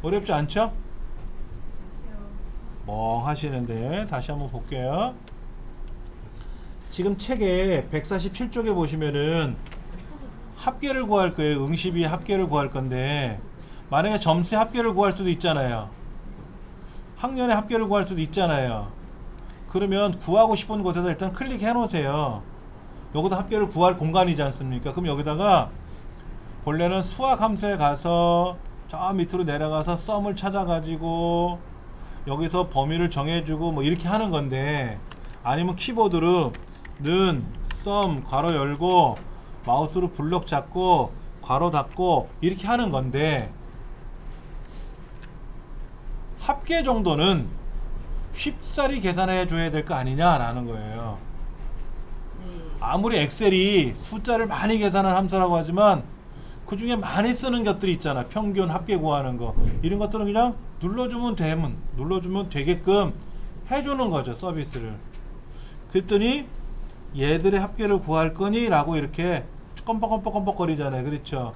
어렵지 않죠? 뭐 하시는데 다시 한번 볼게요. 지금 책에 147쪽에 보시면은 합계를 구할 거예요. 응시비 합계를 구할 건데 만약에 점수의 합계를 구할 수도 있잖아요. 학년의 합계를 구할 수도 있잖아요. 그러면 구하고 싶은 곳에다 일단 클릭해 놓으세요. 여기다 합계를 구할 공간이지 않습니까? 그럼 여기다가 본래는 수학 함수에 가서 저 밑으로 내려가서 썸을 찾아가지고 여기서 범위를 정해주고 뭐 이렇게 하는 건데, 아니면 키보드로 는, 썸, 괄호 열고 마우스로 블럭 잡고 괄호 닫고 이렇게 하는 건데, 합계 정도는 쉽사리 계산해 줘야 될 거 아니냐라는 거예요. 아무리 엑셀이 숫자를 많이 계산하는 함수라고 하지만 그 중에 많이 쓰는 것들이 있잖아. 평균, 합계 구하는 거 이런 것들은 그냥 눌러주면 되게끔 해주는 거죠. 서비스를. 그랬더니 얘들의 합계를 구할 거니? 라고 이렇게 껌뻑껌뻑 거리잖아요. 그렇죠?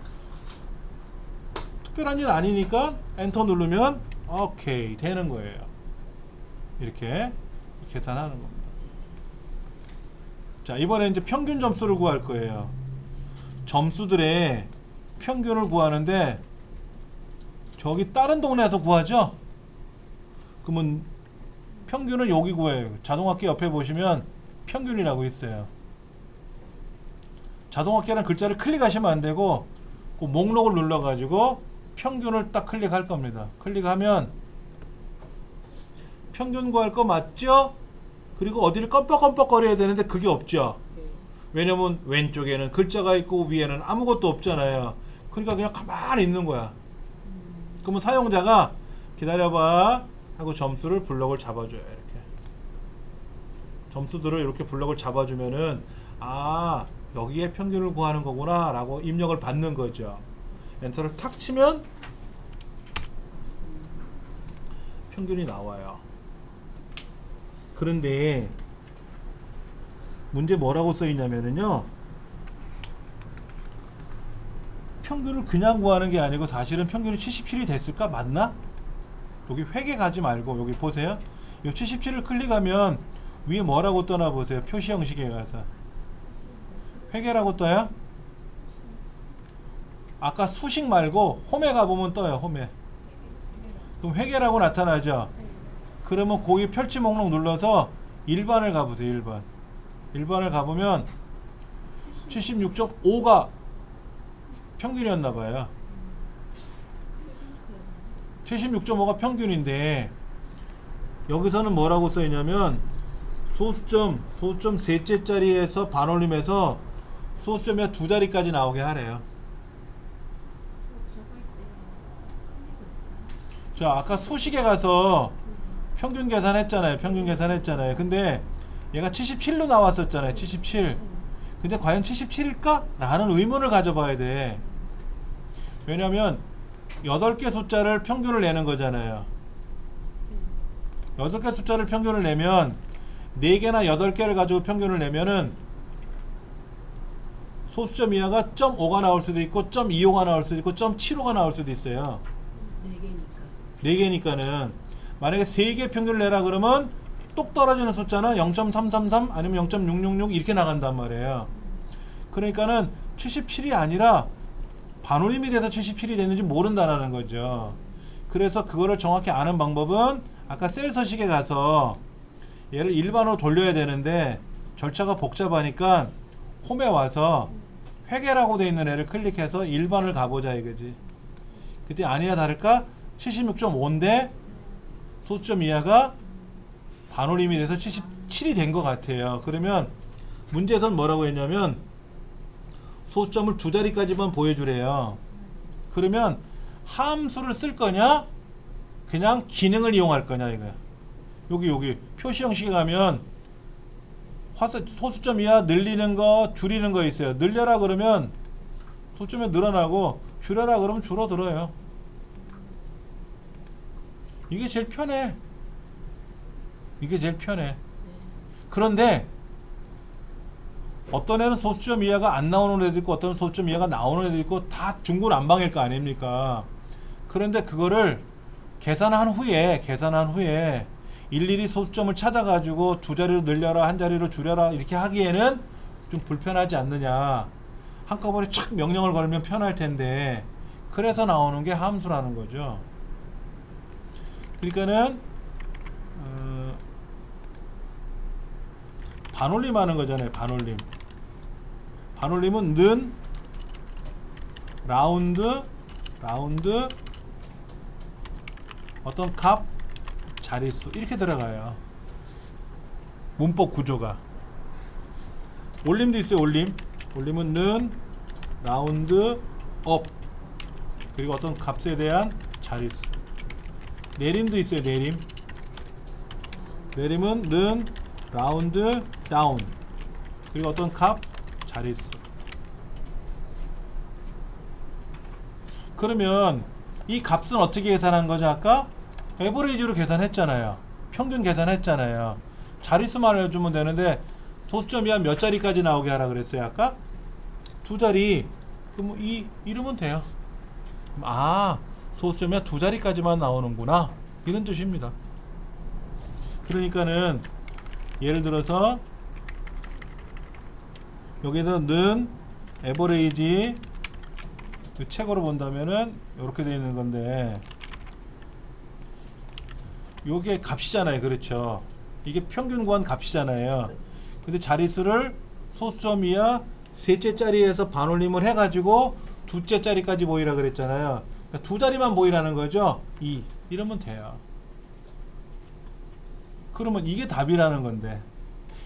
특별한 일 아니니까 엔터 누르면 오케이 되는 거예요. 이렇게 계산하는 겁니다. 자, 이번에 이제 평균 점수를 구할 거예요. 점수들의 평균을 구하는데 저기 다른 동네에서 구하죠? 그러면 평균을 여기 구해요. 자동합계 옆에 보시면 평균이라고 있어요. 자동합계라는 글자를 클릭하시면 안 되고 그 목록을 눌러가지고 평균을 딱 클릭할 겁니다. 클릭하면 평균 구할 거 맞죠? 그리고 어디를 껌뻑껌뻑 거려야 되는데 그게 없죠. 왜냐면 왼쪽에는 글자가 있고 위에는 아무것도 없잖아요. 그러니까 그냥 가만히 있는 거야. 그러면 사용자가 기다려봐 하고 점수를 블럭을 잡아줘요. 이렇게 점수들을 이렇게 블럭을 잡아주면은 아, 여기에 평균을 구하는 거구나 라고 입력을 받는 거죠. 엔터를 탁 치면 평균이 나와요. 그런데 문제 뭐라고 써있냐면요, 평균을 그냥 구하는 게 아니고 사실은 평균이 77이 됐을까? 맞나? 여기 회계 가지 말고 여기 보세요. 이 77을 클릭하면 위에 뭐라고 떠나 보세요. 표시 형식에 가서 회계라고 떠요. 아까 수식 말고 홈에 가보면 떠요. 홈에. 그럼 회계라고 나타나죠. 그러면 거기 펼치 목록 눌러서 1번을 가보세요. 1번 1번을 가보면 76.5가 평균이었나봐요. 76.5가 평균인데 여기서는 뭐라고 써있냐면 소수점 셋째 자리에서 반올림해서 소수점이 두 자리까지 나오게 하래요. 자, 아까 수식에 가서 평균 계산했잖아요. 평균 계산했잖아요. 근데 얘가 77로 나왔었잖아요. 77. 근데 과연 77일까? 라는 의문을 가져봐야 돼. 왜냐면 8개 숫자를 평균을 내는 거잖아요. 8개 숫자를 평균을 내면 4개나 8개를 가지고 평균을 내면은 소수점 이하가 0.5가 나올 수도 있고 0.25가 나올 수도 있고 0.75가 나올 수도 있어요. 4개니까. 4개니까는 만약에 3개 평균을 내라 그러면 똑 떨어지는 숫자는 0.333 아니면 0.666 이렇게 나간단 말이에요. 그러니까는 77이 아니라 반올림이 돼서 77이 됐는지 모른다라는 거죠. 그래서 그거를 정확히 아는 방법은 아까 셀 서식에 가서 얘를 일반으로 돌려야 되는데 절차가 복잡하니까 홈에 와서 회계라고 돼 있는 애를 클릭해서 일반을 가보자 이거지. 그때 아니나 다를까 76.5인데 소수점 이하가 반올림이 돼서 77이 된 것 같아요. 그러면 문제에선 뭐라고 했냐면 소수점을 2자리까지만 보여주래요. 그러면 함수를 쓸 거냐 그냥 기능을 이용할 거냐 이거야. 여기 표시 형식에 가면 소수점 이하 늘리는 거 줄이는 거 있어요. 늘려라 그러면 소수점이 늘어나고 줄여라 그러면 줄어들어요. 이게 제일 편해. 이게 제일 편해. 그런데 어떤 애는 소수점 이하가 안 나오는 애도 있고 어떤 소수점 이하가 나오는 애도 있고 다 중구난방일 거 아닙니까? 그런데 그거를 계산한 후에 일일이 소수점을 찾아가지고 2자리로 늘려라 1자리로 줄여라 이렇게 하기에는 좀 불편하지 않느냐. 한꺼번에 착 명령을 걸면 편할 텐데 그래서 나오는 게 함수라는 거죠. 그러니까는 반올림 하는 거잖아요. 반올림. 반올림은 는 라운드 어떤 값 자릿수 이렇게 들어가요. 문법 구조가. 올림도 있어요. 올림은 는 라운드 업 그리고 어떤 값에 대한 자릿수. 내림도 있어요. 내림은 는 라운드 다운 그리고 어떤 값 자릿수. 그러면 이 값은 어떻게 계산한 거죠? 아까 에버리지로 계산했잖아요. 평균 계산했잖아요. 자릿수만 알려주면 되는데 소수점 이하 몇 자리까지 나오게 하라 그랬어요. 아까 2자리. 그럼 이러면 돼요. 아, 소수점 이하 2자리까지만 나오는구나 이런 뜻입니다. 그러니까는 예를 들어서 여기서 는 에버리지 그 책으로 본다면은 이렇게 되어 있는 건데 요게 값이잖아요. 그렇죠. 이게 평균 구한 값이잖아요. 근데 자릿수를 소수점 이하 셋째 자리에서 반올림을 해가지고 둘째 자리까지 모이라 그랬잖아요. 그러니까 2자리만 모이라는 거죠. 이러면 돼요. 그러면 이게 답이라는 건데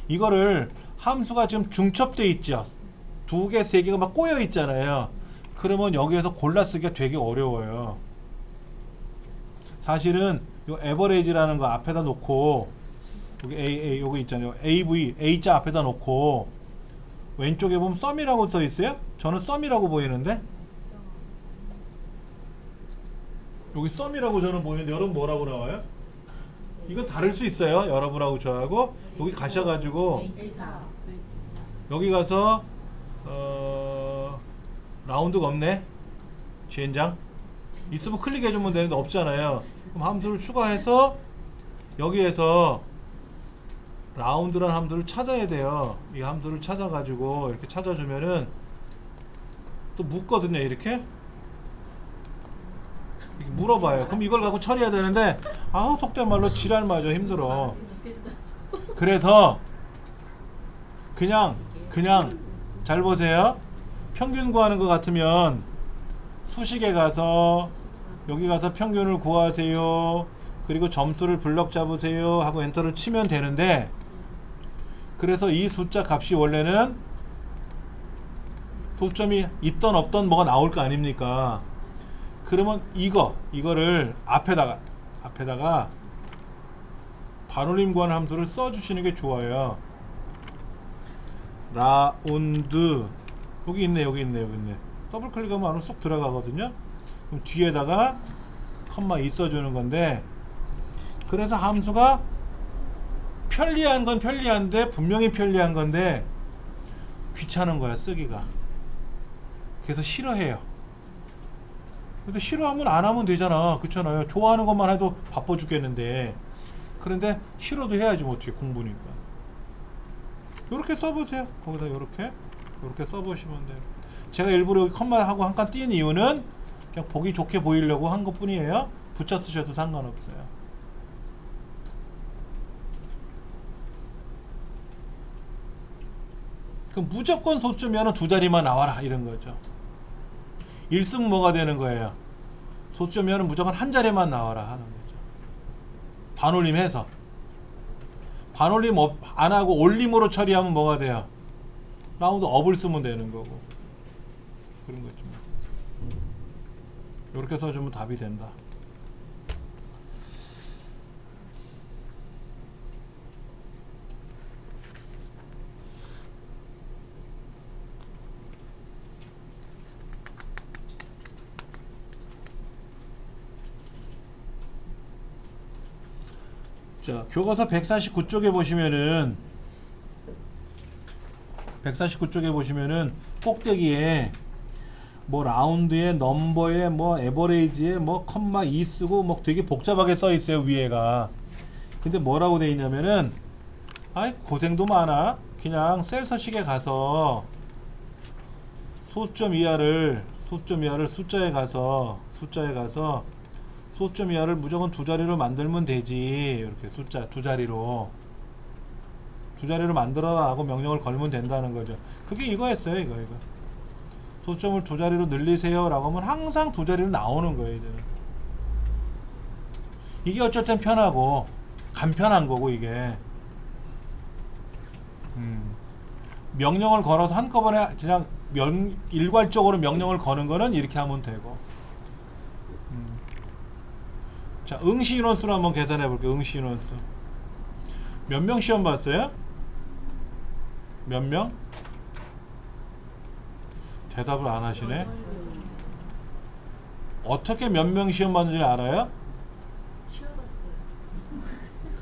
이거를 함수가 지금 중첩돼 있죠. 2개, 3개가 막 꼬여 있잖아요. 그러면 여기에서 골라쓰기가 되게 어려워요. 사실은 요 에버리지라는 거 앞에다 놓고 여기 A 요거 있잖아요. AV A자 앞에다 놓고 왼쪽에 보면 썸이라고 써 있어요. 저는 썸이라고 보이는데 여기 썸이라고 저는 보이는데 여러분 뭐라고 나와요? 이건 다를 수 있어요. 여러분하고 저하고 여기 가셔가지고 여기 가서 라운드가 없네. 젠장 있으면 클릭해주면 되는데 없잖아요. 그럼 함수를 추가해서 여기에서 라운드라는 함수를 찾아야 돼요. 이 함수를 찾아가지고 이렇게 찾아주면은 또 묻거든요. 이렇게 물어봐요. 그럼 이걸 갖고 처리해야 되는데 속된 말로 지랄맞아 힘들어. 그래서 그냥 잘 보세요. 평균 구하는 것 같으면 수식에 가서 여기 가서 평균을 구하세요. 그리고 점수를 블럭 잡으세요 하고 엔터를 치면 되는데 그래서 이 숫자 값이 원래는 소수점이 있던 없던 뭐가 나올 거 아닙니까? 그러면 이거를 앞에다가 앞에다가 반올림 구하는 함수를 써주시는 게 좋아요. 라운드 여기 있네. 더블 클릭하면 안으로 쏙 들어가거든요. 그럼 뒤에다가 컴마 2 써주는 건데, 그래서 함수가 편리한 건 편리한데, 분명히 편리한 건데 귀찮은 거야 쓰기가. 그래서 싫어해요. 그래서 싫어하면 안 하면 되잖아. 그렇잖아요. 좋아하는 것만 해도 바빠 죽겠는데, 그런데 싫어도 해야지 뭐 어떻게, 공부니까. 요렇게 써보세요. 거기다 요렇게 써보시면 돼요. 제가 일부러 여기 컴마 하고 한 칸 띄는 이유는 그냥 보기 좋게 보이려고 한 것 뿐이에요. 붙여 쓰셔도 상관없어요. 그럼 무조건 소수점이하는 두 자리만 나와라 이런 거죠. 1승 뭐가 되는 거예요? 소수점이하는 무조건 한 자리만 나와라 하는 거죠. 반올림 해서. 반올림 안 하고 올림으로 처리하면 뭐가 돼요? 라운드 업을 쓰면 되는 거고. 그런 거죠. 이렇게 써주면 답이 된다. 자, 교과서 149쪽에 보시면은 꼭대기에 뭐 라운드에 넘버에 뭐 에버레이지에 뭐 컴마 2 쓰고 뭐 되게 복잡하게 써 있어요 위에가. 근데 뭐라고 돼 있냐면은, 아이 고생도 많아. 그냥 셀 서식에 가서 소수점 이하를 숫자에 가서 소수점 이하를 무조건 두 자리로 만들면 되지. 이렇게 숫자 두 자리로 만들어라 하고 명령을 걸면 된다는 거죠. 그게 이거였어요. 이거 소수점을 두 자리로 늘리세요 라고 하면 항상 두 자리로 나오는 거예요. 이게 어쩔 땐 편하고 간편한 거고, 이게 명령을 걸어서 한꺼번에 그냥 일괄적으로 명령을 거는 거는 이렇게 하면 되고. 자, 응시 인원수를 한번 계산해 볼게요. 응시 인원수 몇 명 시험 봤어요? 몇 명? 대답을 안 하시네. 어떻게 몇 명 시험 봤는지 알아요? 쉬어봤어요.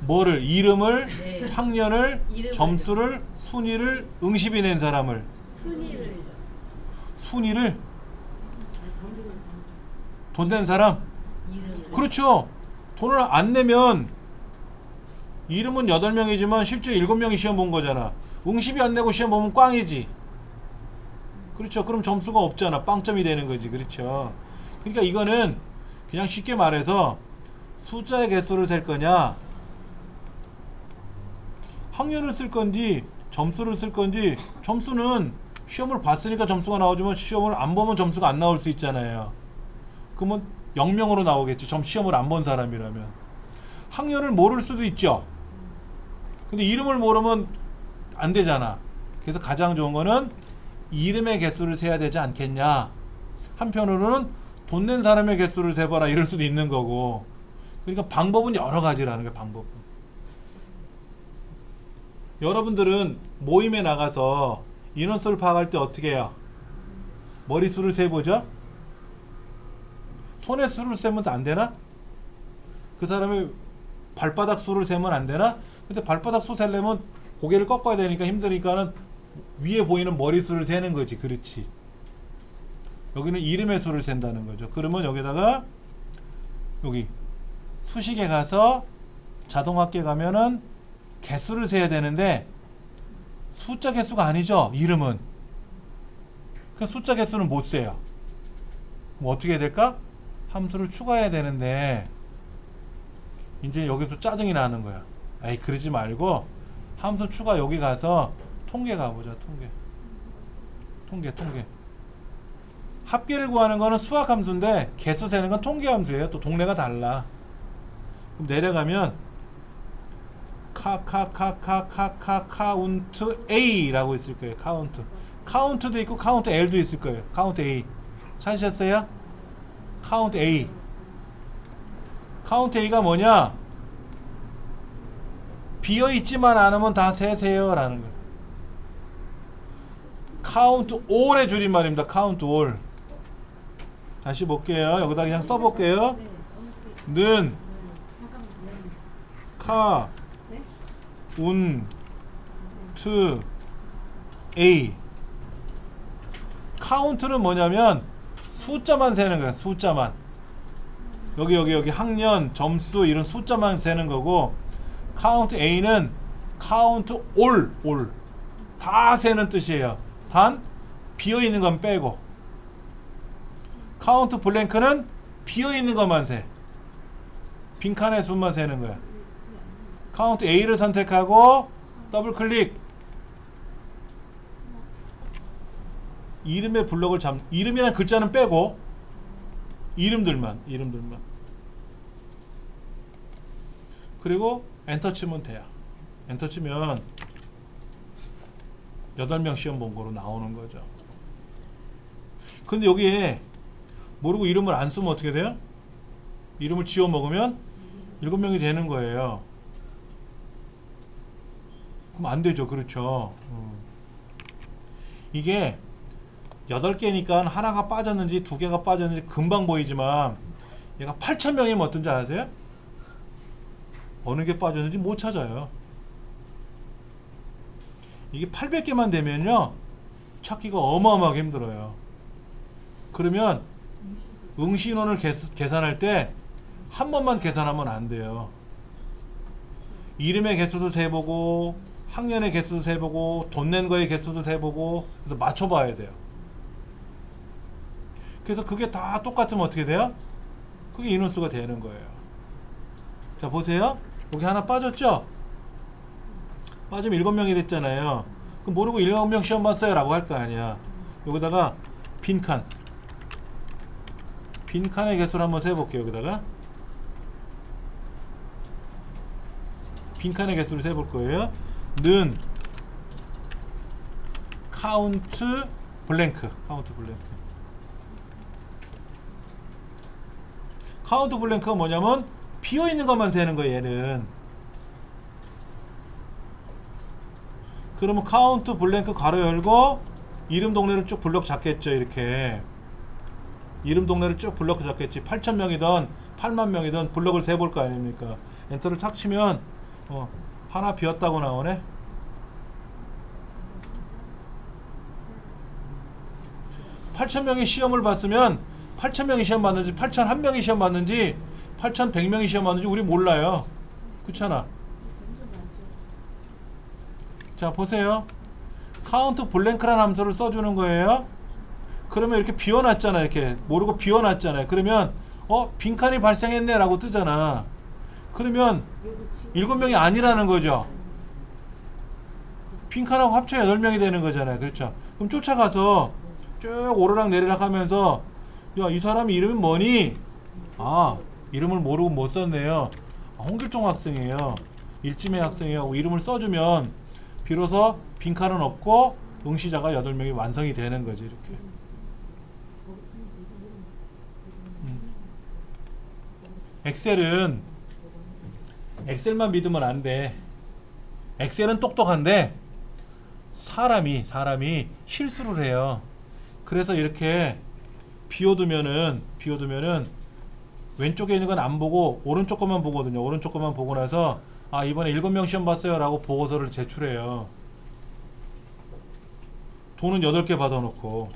뭐를? 이름을, 네. 학년을, 이름을요. 점수를, 순위를, 응시비 낸 사람을. 순위를? 돈 낸 사람? 이름을. 그렇죠. 돈을 안 내면 이름은 8명이지만 실제 7명이 시험 본 거잖아. 응시비 안 내고 시험 보면 꽝이지. 그렇죠. 그럼 점수가 없잖아. 빵점이 되는 거지. 그렇죠. 그러니까 이거는 그냥 쉽게 말해서 숫자의 개수를 셀 거냐, 학년을 쓸 건지, 점수를 쓸 건지. 점수는 시험을 봤으니까 점수가 나오지만 시험을 안 보면 점수가 안 나올 수 있잖아요. 그러면 0명으로 나오겠지. 시험을 안 본 사람이라면. 학년을 모를 수도 있죠. 근데 이름을 모르면 안 되잖아. 그래서 가장 좋은 거는 이름의 개수를 세야 되지 않겠냐. 한편으로는 돈 낸 사람의 개수를 세봐라 이럴 수도 있는 거고. 그러니까 방법은 여러 가지라는 거야. 방법은. 여러분들은 모임에 나가서 인원수를 파악할 때 어떻게 해요? 머리수를 세보죠? 손의 수를 세면 안 되나? 그 사람의 발바닥 수를 세면 안 되나? 근데 발바닥 수 세려면 고개를 꺾어야 되니까 힘드니까는 위에 보이는 머리수를 세는 거지. 그렇지. 여기는 이름의 수를 센다는 거죠. 그러면 여기다가 여기 수식에 가서 자동합계 가면은 개수를 세야 되는데 숫자 개수가 아니죠. 이름은. 그 숫자 개수는 못 세요. 그럼 어떻게 해야 될까? 함수를 추가해야 되는데 이제 여기서 짜증이 나는 거야. 에이 그러지 말고 함수 추가 여기 가서 통계 가보자. 통계. 합계를 구하는 거는 수학 함수인데 개수 세는 건 통계 함수예요. 또 동네가 달라. 그럼 내려가면 카운트 A라고 있을 거예요. 카운트도 있고 카운트 L도 있을 거예요. 카운트 A 찾으셨어요? 카운트 A 카운트 A가 뭐냐? 비어있지만 않으면 다 세세요 라는 거예요. 카운트 all의 줄임말입니다. 카운트 all. 다시 볼게요. 여기다 그냥 써볼게요. 네. 는, 잠깐만. 카, 네? 운, 트, A. 카운트는 뭐냐면 숫자만 세는 거야. 숫자만. 여기 학년, 점수 이런 숫자만 세는 거고, 카운트 A는 카운트 all 다 세는 뜻이에요. 단 비어있는 건 빼고. 카운트 블랭크는 비어있는 것만 세. 빈칸의 수만 세는 거야. 카운트 A를 선택하고 더블 클릭. 이름의 블럭을 이름이라는 글자는 빼고 이름들만. 그리고 엔터 치면 돼요. 엔터 치면 8명 시험 본 거로 나오는 거죠. 근데 여기에 모르고 이름을 안 쓰면 어떻게 돼요? 이름을 지워 먹으면 7명이 되는 거예요. 그럼 안 되죠. 그렇죠. 이게 8개니까 하나가 빠졌는지 2개가 빠졌는지 금방 보이지만 얘가 8,000명이면 어떤지 아세요? 어느 게 빠졌는지 못 찾아요. 이게 800개만 되면요 찾기가 어마어마하게 힘들어요. 그러면 응시인원을 계산할 때 한 번만 계산하면 안 돼요. 이름의 개수도 세보고 학년의 개수도 세보고 돈 낸 거의 개수도 세보고 그래서 맞춰봐야 돼요. 그래서 그게 다 똑같으면 어떻게 돼요? 그게 인원수가 되는 거예요. 자 보세요. 여기 하나 빠졌죠? 빠지면 7명이 됐잖아요. 그럼 모르고 7명 시험 봤어요 라고 할 거 아니야. 여기다가 빈칸의 개수를 한번 세볼게요. 여기다가 빈칸의 개수를 세볼 거예요. 는 카운트 블랭크. 카운트 블랭크가 뭐냐면 비어있는 것만 세는 거예요. 얘는. 그러면 카운트 블랭크 가로 열고 이름 동네를 쭉 블럭 잡겠죠. 이렇게 이름 동네를 쭉 블럭 잡겠지. 8,000명이든 8만 명이든 블럭을 세볼 거 아닙니까. 엔터를 탁 치면 하나 비었다고 나오네. 8,000명이 시험을 봤으면 8,000명이 시험 봤는지 8,001명이 시험 봤는지 8,100명이 시험 봤는지 우리 몰라요. 그렇잖아. 자 보세요. 카운트 블랭크라는 함수를 써주는 거예요. 그러면 이렇게 비워놨잖아. 이렇게 모르고 비워놨잖아요. 그러면 빈칸이 발생했네 라고 뜨잖아. 그러면 7명이 아니라는 거죠. 빈칸하고 합쳐 8명이 되는 거잖아요. 그렇죠. 그럼 쫓아가서 쭉 오르락 내리락 하면서 야, 이 사람 이름이 뭐니? 아, 이름을 모르고 못 썼네요. 홍길동 학생이에요. 일지매 학생이에요. 하고 이름을 써주면 비로소 빈칸은 없고 응시자가 8명이 완성이 되는 거지. 이렇게. 엑셀만 믿으면 안 돼. 엑셀은 똑똑한데 사람이 실수를 해요. 그래서 이렇게 비워두면은 왼쪽에 있는 건 안 보고 오른쪽 것만 보거든요. 오른쪽 것만 보고 나서 아 이번에 7명 시험 봤어요 라고 보고서를 제출해요. 돈은 8개 받아놓고.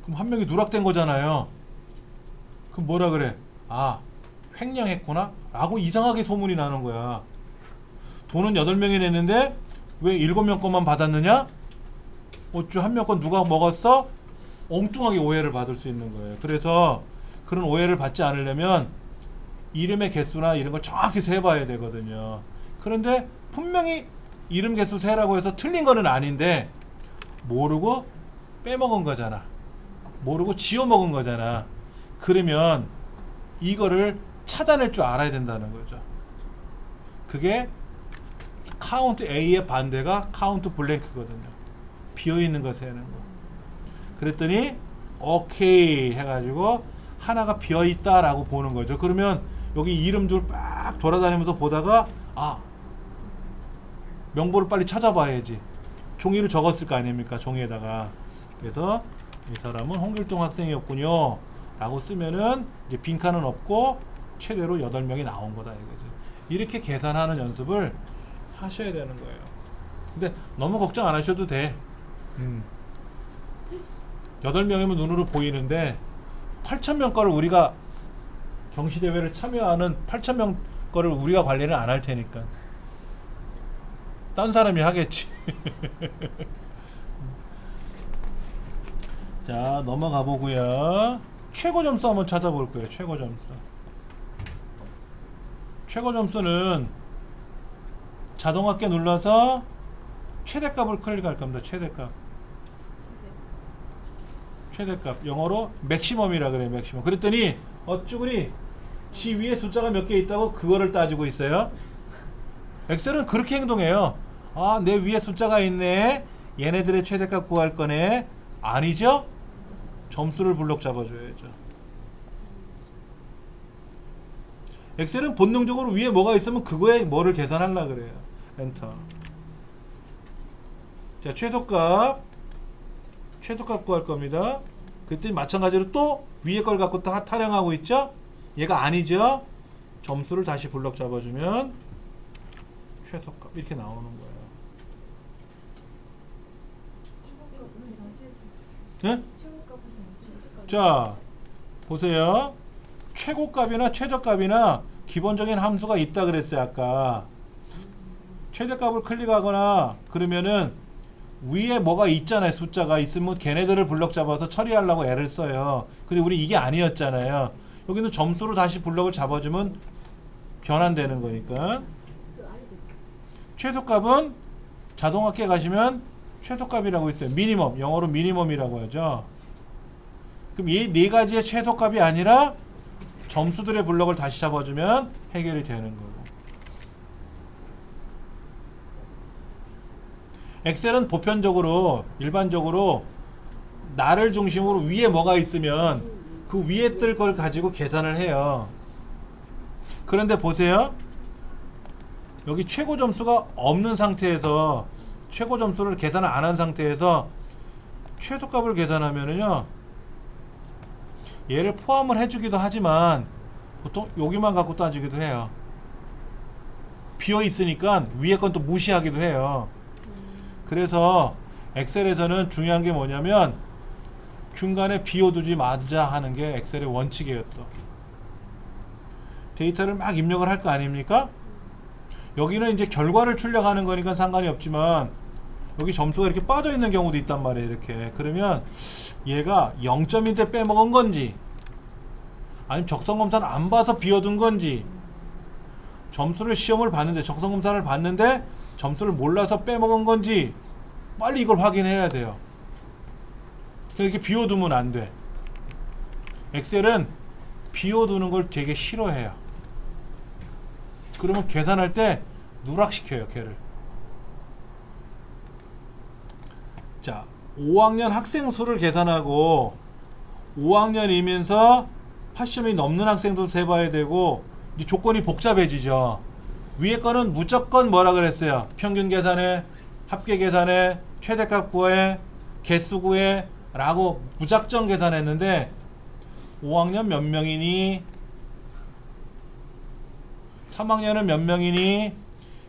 그럼 한 명이 누락된 거잖아요. 그럼 뭐라 그래? 아 횡령했구나 라고 이상하게 소문이 나는 거야. 돈은 8명이 냈는데 왜 7명 것만 받았느냐? 어쭈 한 명 건 누가 먹었어? 엉뚱하게 오해를 받을 수 있는 거예요. 그래서 그런 오해를 받지 않으려면 이름의 개수나 이런 걸 정확히 세봐야 되거든요. 그런데 분명히 이름 개수 세라고 해서 틀린 거는 아닌데 모르고 빼먹은 거잖아. 모르고 지워먹은 거잖아. 그러면 이거를 찾아낼 줄 알아야 된다는 거죠. 그게 카운트 A의 반대가 카운트 블랭크거든요. 비어있는 거 세는 거. 그랬더니 오케이 해가지고 하나가 비어있다라고 보는 거죠. 그러면 여기 이름줄 빡 돌아다니면서 보다가 아, 명보를 빨리 찾아봐야지. 종이로 적었을 거 아닙니까? 종이에다가. 그래서 이 사람은 홍길동 학생이었군요 라고 쓰면은 이제 빈칸은 없고 최대로 8명이 나온 거다 이거죠. 이렇게 계산하는 연습을 하셔야 되는 거예요. 근데 너무 걱정 안 하셔도 돼. 8명이면 눈으로 보이는데 8,000명 거를 우리가 경시대회를 참여하는 8,000명 거를 우리가 관리를 안 할 테니까 딴 사람이 하겠지. 자, 넘어가 보고요. 최고 점수 한번 찾아볼 거예요. 최고 점수. 최고 점수는 자동화께 눌러서 최대값을 클릭할 겁니다. 최대값. 최대값. 영어로 맥시멈이라 그래요. 맥시멈. 그랬더니 어쭈구리 지 위에 숫자가 몇 개 있다고 그거를 따지고 있어요. 엑셀은 그렇게 행동해요. 아, 내 위에 숫자가 있네. 얘네들의 최대값 구할 거네. 아니죠? 점수를 블록 잡아줘야죠. 엑셀은 본능적으로 위에 뭐가 있으면 그거에 뭐를 계산하려고 그래요. 엔터. 자, 최소값 구할 겁니다. 그때 마찬가지로 또 위에 걸 갖고 타령하고 있죠? 얘가 아니죠? 점수를 다시 블록 잡아주면 최소값 이렇게 나오는 거예요. 네? 자, 보세요. 최고값이나 최저값이나 기본적인 함수가 있다 그랬어요. 아까 최대값을 클릭하거나 그러면은 위에 뭐가 있잖아요. 숫자가 있으면 걔네들을 블럭 잡아서 처리하려고 애를 써요. 근데 우리 이게 아니었잖아요. 여기는 점수로 다시 블럭을 잡아주면 변환되는 거니까. 최소값은 자동학계 가시면 최소값이라고 있어요. 미니멈, 영어로 미니멈이라고 하죠. 그럼 이 네 가지의 최소값이 아니라 점수들의 블럭을 다시 잡아주면 해결이 되는 거고. 엑셀은 보편적으로 일반적으로 나를 중심으로 위에 뭐가 있으면 그 위에 뜰 걸 가지고 계산을 해요. 그런데 보세요. 여기 최고 점수가 없는 상태에서 최고 점수를 계산을 안 한 상태에서 최소값을 계산하면은요, 얘를 포함을 해주기도 하지만 보통 여기만 갖고 따지기도 해요. 비어 있으니까 위에 건 또 무시하기도 해요. 그래서 엑셀에서는 중요한 게 뭐냐면 중간에 비워두지 마자 하는 게 엑셀의 원칙이에요. 또 데이터를 막 입력을 할 거 아닙니까? 여기는 이제 결과를 출력하는 거니까 상관이 없지만 여기 점수가 이렇게 빠져 있는 경우도 있단 말이에요. 이렇게. 그러면 얘가 0점인데 빼먹은 건지 아니면 적성검사를 안 봐서 비워둔 건지, 점수를 시험을 봤는데 적성검사를 봤는데 점수를 몰라서 빼먹은 건지 빨리 이걸 확인해야 돼요. 이렇게 비워두면 안 돼. 엑셀은 비워두는 걸 되게 싫어해요. 그러면 계산할 때 누락시켜요, 걔를. 자, 5학년 학생 수를 계산하고 5학년이면서 80점이 넘는 학생도 세봐야 되고 이제 조건이 복잡해지죠. 위에 거는 무조건 뭐라 그랬어요? 평균 계산해, 합계 계산해, 최대값 구해, 개수 구해 라고 무작정 계산했는데 5학년 몇 명이니? 3학년은 몇 명이니?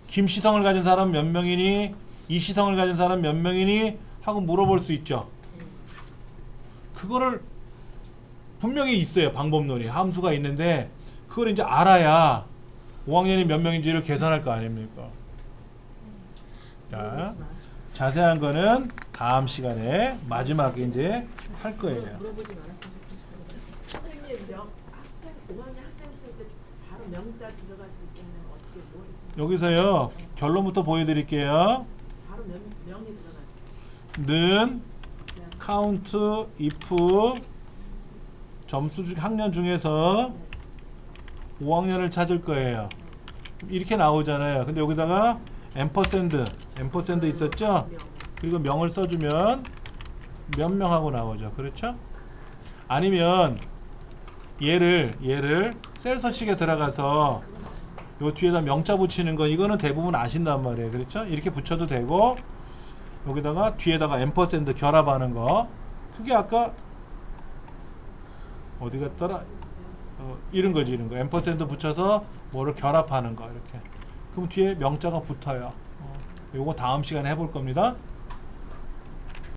김시성을 가진 사람 몇 명이니? 이시성을 가진 사람 몇 명이니? 하고 물어볼 수 있죠. 그거를 분명히 있어요. 방법론이. 함수가 있는데 그걸 이제 알아야 5학년이 몇 명인지를 계산할 거 아닙니까? 자, 자세한 거는 다음 시간에 마지막에 이제 할 거예요. 물어보지 말았으면 좋겠어요. 선생님, 학생 5학년 학생 쓸 때 바로 명자 들어갈 수 있게는 어떻게 뭘 여기서요, 결론부터 보여드릴게요. 바로 명이 들어갈 수 는 count if 점수 학년 중에서 5학년을 찾을 거예요. 이렇게 나오잖아요. 근데 여기다가 앰퍼샌드 있었죠? 그리고 명을 써주면 몇 명 하고 나오죠. 그렇죠? 아니면 얘를 셀 서식에 들어가서 요 뒤에다 명자 붙이는 거 이거는 대부분 아신단 말이에요. 그렇죠? 이렇게 붙여도 되고 여기다가 뒤에다가 앰퍼샌드 결합하는 거 그게 아까 어디 갔더라? 이런 거지 이런 거 앰퍼샌드 붙여서 뭐를 결합하는 거 이렇게 그럼 뒤에 명자가 붙어요. 요거 다음 시간에 해볼 겁니다.